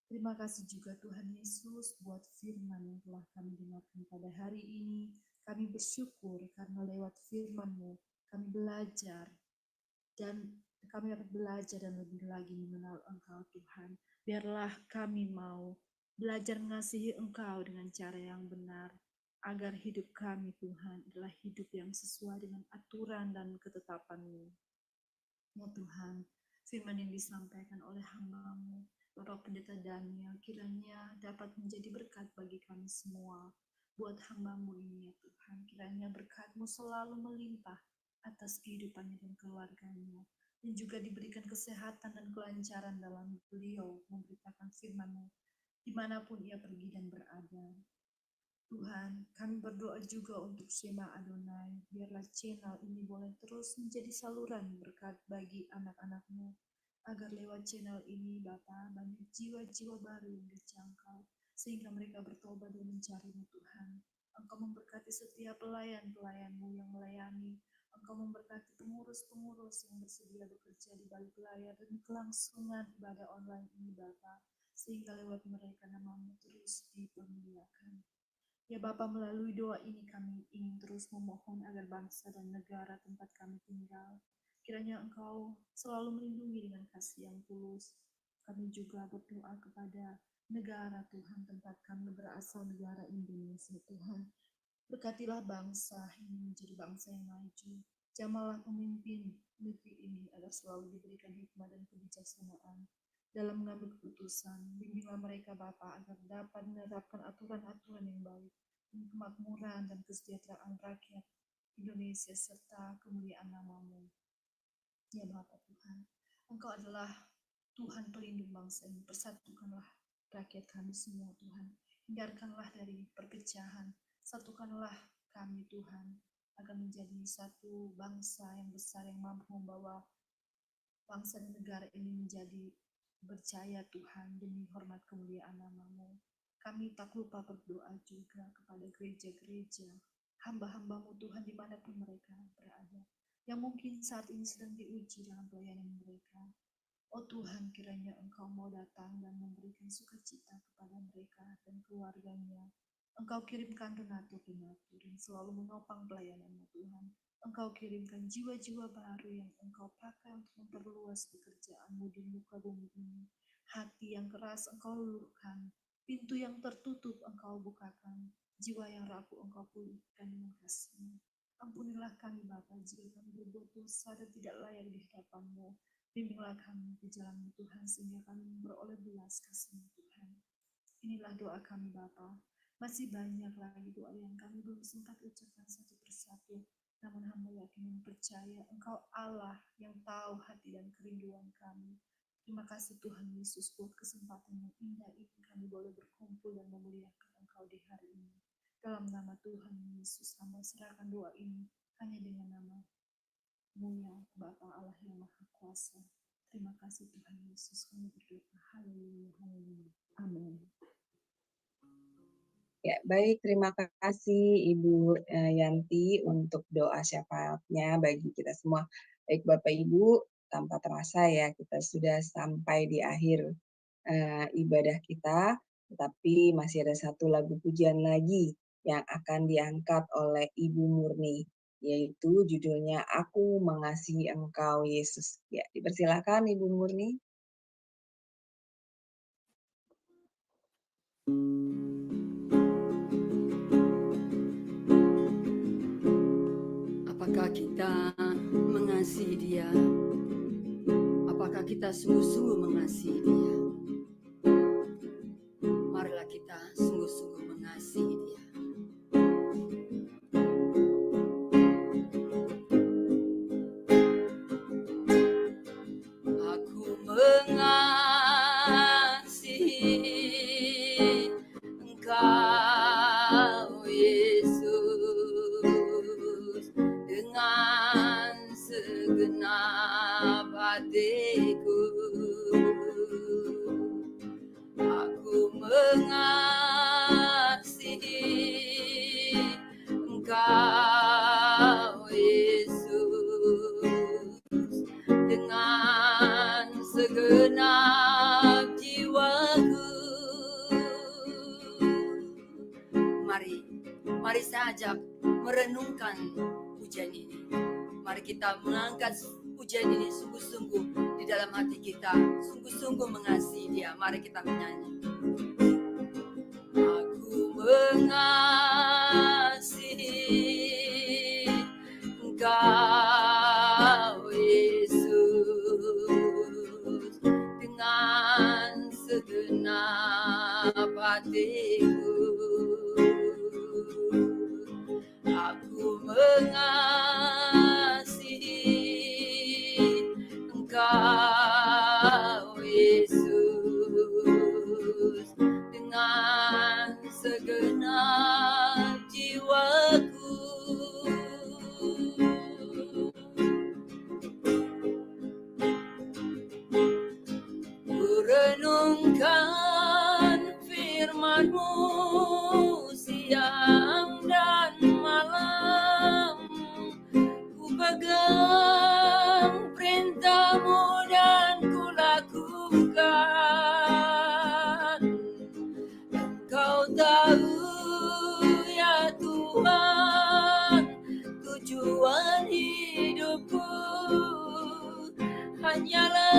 Terima kasih juga Tuhan Yesus buat firman yang telah kami dengarkan pada hari ini. Kami bersyukur karena lewat firman-Mu kami belajar dan kami dapat belajar dan lebih lagi mengenal Engkau Tuhan. Biarlah kami mau belajar mengasihi Engkau dengan cara yang benar, agar hidup kami Tuhan adalah hidup yang sesuai dengan aturan dan ketetapan-Mu. Ya Tuhan, firman yang disampaikan oleh hamba-Mu, Bapak Pendeta Daniel, kiranya dapat menjadi berkat bagi kami semua. Buat hamba-Mu ini ya Tuhan, kiranya berkat-Mu selalu melimpah atas kehidupannya dan keluarganya. Dan juga diberikan kesehatan dan kelancaran dalam beliau memberitakan firman-Mu dimanapun ia pergi dan berada. Tuhan, kami berdoa juga untuk Shema Adonai. Biarlah channel ini boleh terus menjadi saluran berkat bagi anak-anak-Mu. Agar lewat channel ini, Bapa, banyak jiwa-jiwa baru yang dijangkau. Sehingga mereka bertobat dan mencari-Mu, Tuhan. Engkau memberkati setiap pelayan-pelayan-Mu yang melayani. Engkau memberkati pengurus-pengurus yang bersedia bekerja di balik layar dan kelangsungan ibadah online ini, Bapa. Sehingga lewat mereka nama-Mu terus dipermuliakan. Ya Bapa, melalui doa ini kami ingin terus memohon agar bangsa dan negara tempat kami tinggal, kiranya Engkau selalu melindungi dengan kasih yang tulus. Kami juga berdoa kepada negara Tuhan tempat kami berasal, negara Indonesia Tuhan. Berkatilah bangsa ini menjadi bangsa yang maju. Jamalah pemimpin negeri ini agar selalu diberikan hikmah dan kebijaksanaan dalam mengambil keputusan. Bimbinglah mereka Bapa agar dapat menerapkan aturan-aturan yang baik, kemakmuran dan kesejahteraan rakyat Indonesia serta kemuliaan nama-Mu. Ya Bapa Tuhan, Engkau adalah Tuhan pelindung bangsa ini. Persatukanlah rakyat kami semua Tuhan. Hindarkanlah dari perpecahan. Satukanlah kami Tuhan agar menjadi satu bangsa yang besar yang mampu membawa bangsa dan negara ini menjadi berjaya Tuhan demi hormat kemuliaan nama-Mu. Kami tak lupa berdoa juga kepada gereja-gereja, hamba-hamba-Mu Tuhan dimanapun mereka berada, yang mungkin saat ini sedang diuji dalam pelayanan mereka. Oh Tuhan, kiranya Engkau mau datang dan memberikan sukacita kepada mereka dan keluarganya. Engkau kirimkan donatur-donatur yang selalu menopang pelayanan-Mu Tuhan. Engkau kirimkan jiwa-jiwa baru yang Engkau pakai untuk memperluas pekerjaan-Mu di muka bumi ini. Hati yang keras Engkau luluhkan, pintu yang tertutup Engkau bukakan, jiwa yang rapuh Engkau pulihkan dengan kasih-Mu. Ampunilah kami Bapa jika kami berbuat dosa dan tidak layak di hadapan-Mu. Bimbinglah kami di jalan-Mu Tuhan sehingga kami beroleh belas kasih-Mu Tuhan. Inilah doa kami Bapa. Masih banyak lagi doa yang kami belum sempat ucapkan satu persatu. Namun hamba yakin dan percaya Engkau Allah yang tahu hati dan kerinduan kami. Terima kasih Tuhan Yesus buat kesempatan yang indah ini kami boleh berkumpul dan memuliakan Engkau di hari ini. Dalam nama Tuhan Yesus hamba serahkan doa ini hanya dengan nama-Mu ya Bapa Allah yang Maha Kuasa. Terima kasih Tuhan Yesus, kami berdoa. Haleluya, haleluya. Amin. Ya, baik, terima kasih Ibu Yanti untuk doa syafaatnya bagi kita semua. Baik Bapak Ibu, tanpa terasa ya kita sudah sampai di akhir ibadah kita, tetapi masih ada satu lagu pujian lagi yang akan diangkat oleh Ibu Murni, yaitu judulnya Aku Mengasihi Engkau Yesus. Ya, dipersilakan Ibu Murni. Apakah kita mengasihi Dia? Apakah kita sungguh-sungguh mengasihi Dia? Marilah kita sungguh-sungguh mengasihi Dia. Aku mengasihi Engkau Yesus dengan segenap hatiku. Aku mengasihi Engkau Yesus dengan segenap jiwaku. merenungkan pujian ini. Mari kita mengangkat pujian ini sungguh-sungguh di dalam hati kita, sungguh-sungguh mengasihi Dia. Mari kita menyanyi. Aku mengasihi Engkau Yesus dengan segenap hatiku. Aku mengasihi Engkau Yesus dengan segenap jiwaku. Kurenungkan firman-Mu siang dan malam, ku pegang perintah-Mu dan ku lakukan. Engkau tahu ya Tuhan, tujuan hidupku hanyalah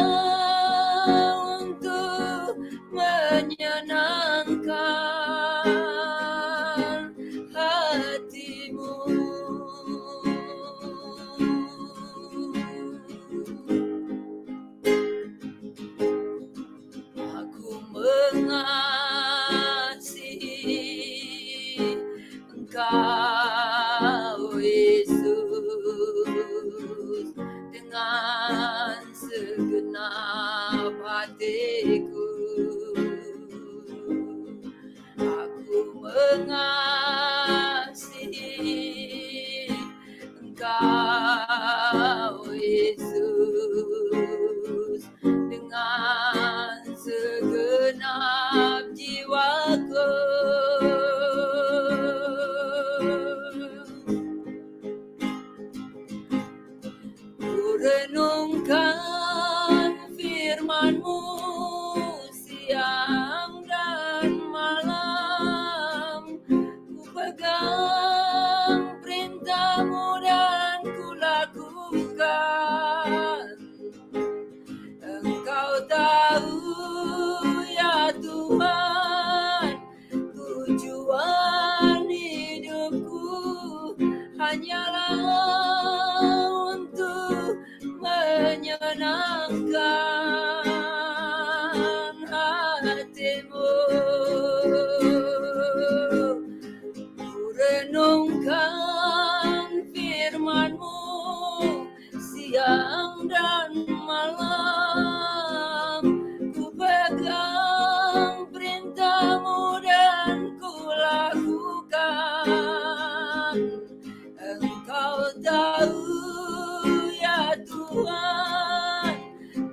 untuk menyenangkan hati-Mu. Aku mengasihi Engkau Yesus dengan segenap hatiku. Aku mengasihi Engkau Yesus dengan segenap jiwaku. Kurenungkan firman-Mu siang dan malam, ku pegang perintah-Mu dan ku lakukan. Engkau tahu ya Tuhan, tujuan hidupku hanyalah untuk menyenangkan hati-Mu. Kurenungkan firman-Mu siang dan malam, ku pegang perintah-Mu dan ku lakukan. Engkau tahu ya Tuhan,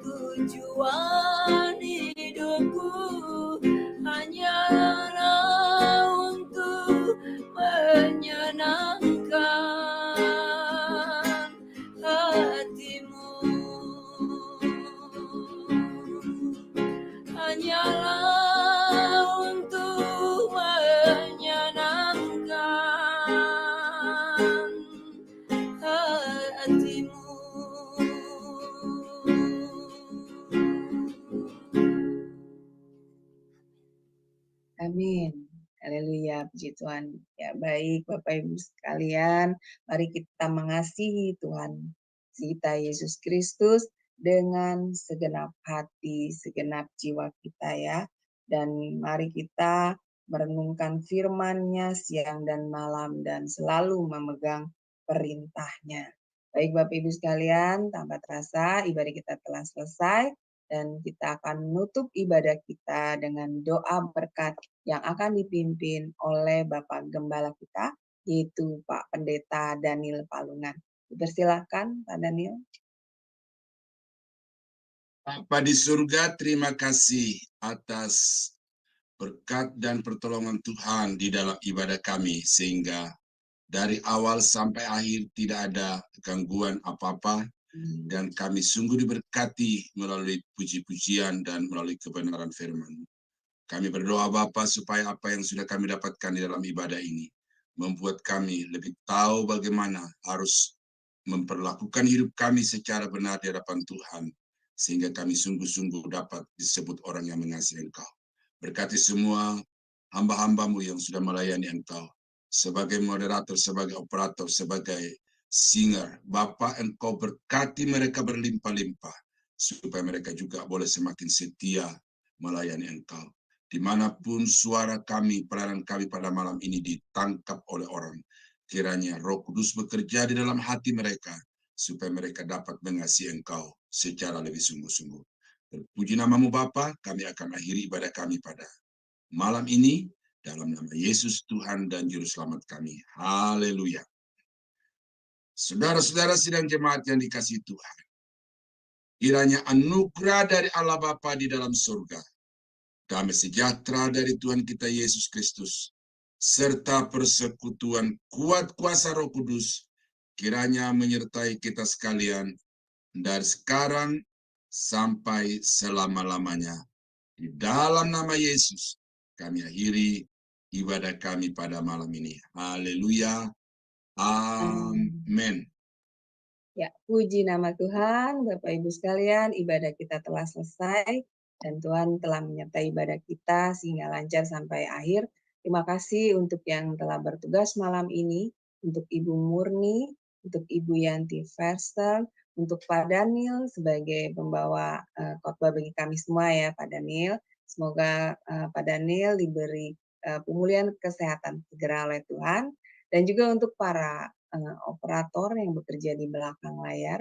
tujuan hidupku hanyalah untuk menyenangkan hati-Mu. Hanyalah untuk menyenangkan hati-Mu. Amin. Haleluya, puji Tuhan. Ya baik Bapak Ibu sekalian, mari kita mengasihi Tuhan kita Yesus Kristus dengan segenap hati, segenap jiwa kita ya. Dan mari kita merenungkan firman-Nya siang dan malam dan selalu memegang perintah-Nya. Baik Bapak Ibu sekalian, tanpa terasa ibadah kita telah selesai dan kita akan menutup ibadah kita dengan doa berkat yang akan dipimpin oleh Bapak Gembala kita, yaitu Pak Pendeta Daniel Palungan. Dipersilakan Pak Daniel. Bapa di surga, terima kasih atas berkat dan pertolongan Tuhan di dalam ibadah kami, sehingga dari awal sampai akhir tidak ada gangguan apa-apa, dan kami sungguh diberkati melalui puji-pujian dan melalui kebenaran firman. Kami berdoa Bapa supaya apa yang sudah kami dapatkan di dalam ibadah ini membuat kami lebih tahu bagaimana harus memperlakukan hidup kami secara benar di hadapan Tuhan, sehingga kami sungguh-sungguh dapat disebut orang yang mengasihi Engkau. Berkati semua hamba-hambamu yang sudah melayani Engkau, sebagai moderator, sebagai operator, sebagai singer. Bapa, Engkau berkati mereka berlimpah-limpah, supaya mereka juga boleh semakin setia melayani Engkau. Dimanapun suara kami, pelayanan kami pada malam ini ditangkap oleh orang, kiranya Roh Kudus bekerja di dalam hati mereka, supaya mereka dapat mengasihi Engkau secara lebih sungguh-sungguh. Terpuji namamu Bapa, kami akan akhiri ibadah kami pada malam ini, dalam nama Yesus Tuhan dan Juru Selamat kami. Haleluya. Saudara-saudara sidang jemaat yang dikasihi Tuhan, kiranya anugerah dari Allah Bapa di dalam surga, damai sejahtera dari Tuhan kita Yesus Kristus, serta persekutuan kuat kuasa Roh Kudus, kiranya menyertai kita sekalian dari sekarang sampai selama-lamanya. Di dalam nama Yesus, kami akhiri ibadah kami pada malam ini. Haleluya. Amin. Ya, puji nama Tuhan, Bapak Ibu sekalian, ibadah kita telah selesai dan Tuhan telah menyertai ibadah kita sehingga lancar sampai akhir. Terima kasih untuk yang telah bertugas malam ini, untuk Ibu Murni, untuk Ibu Yanti Verster, untuk Pak Daniel sebagai pembawa khotbah bagi kami semua ya Pak Daniel. Semoga Pak Daniel diberi pemulihan kesehatan segera oleh Tuhan, dan juga untuk para operator yang bekerja di belakang layar.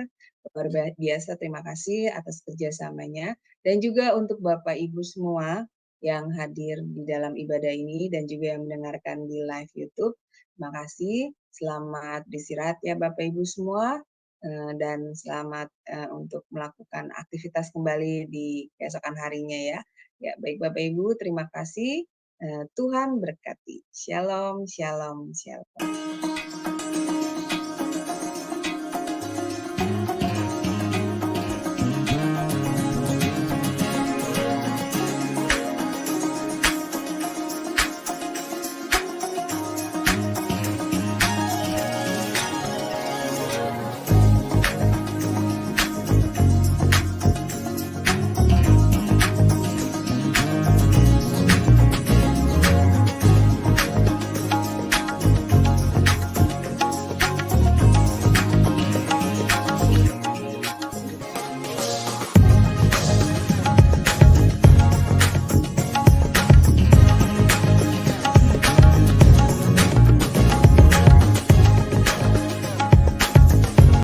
Luar biasa, terima kasih atas kerjasamanya. Dan juga untuk Bapak Ibu semua yang hadir di dalam ibadah ini dan juga yang mendengarkan di live YouTube. Terima kasih. Selamat beristirahat ya Bapak Ibu semua. Dan selamat untuk melakukan aktivitas kembali di keesokan harinya ya. Ya, baik Bapak Ibu, terima kasih. Tuhan berkati. Shalom, shalom, shalom.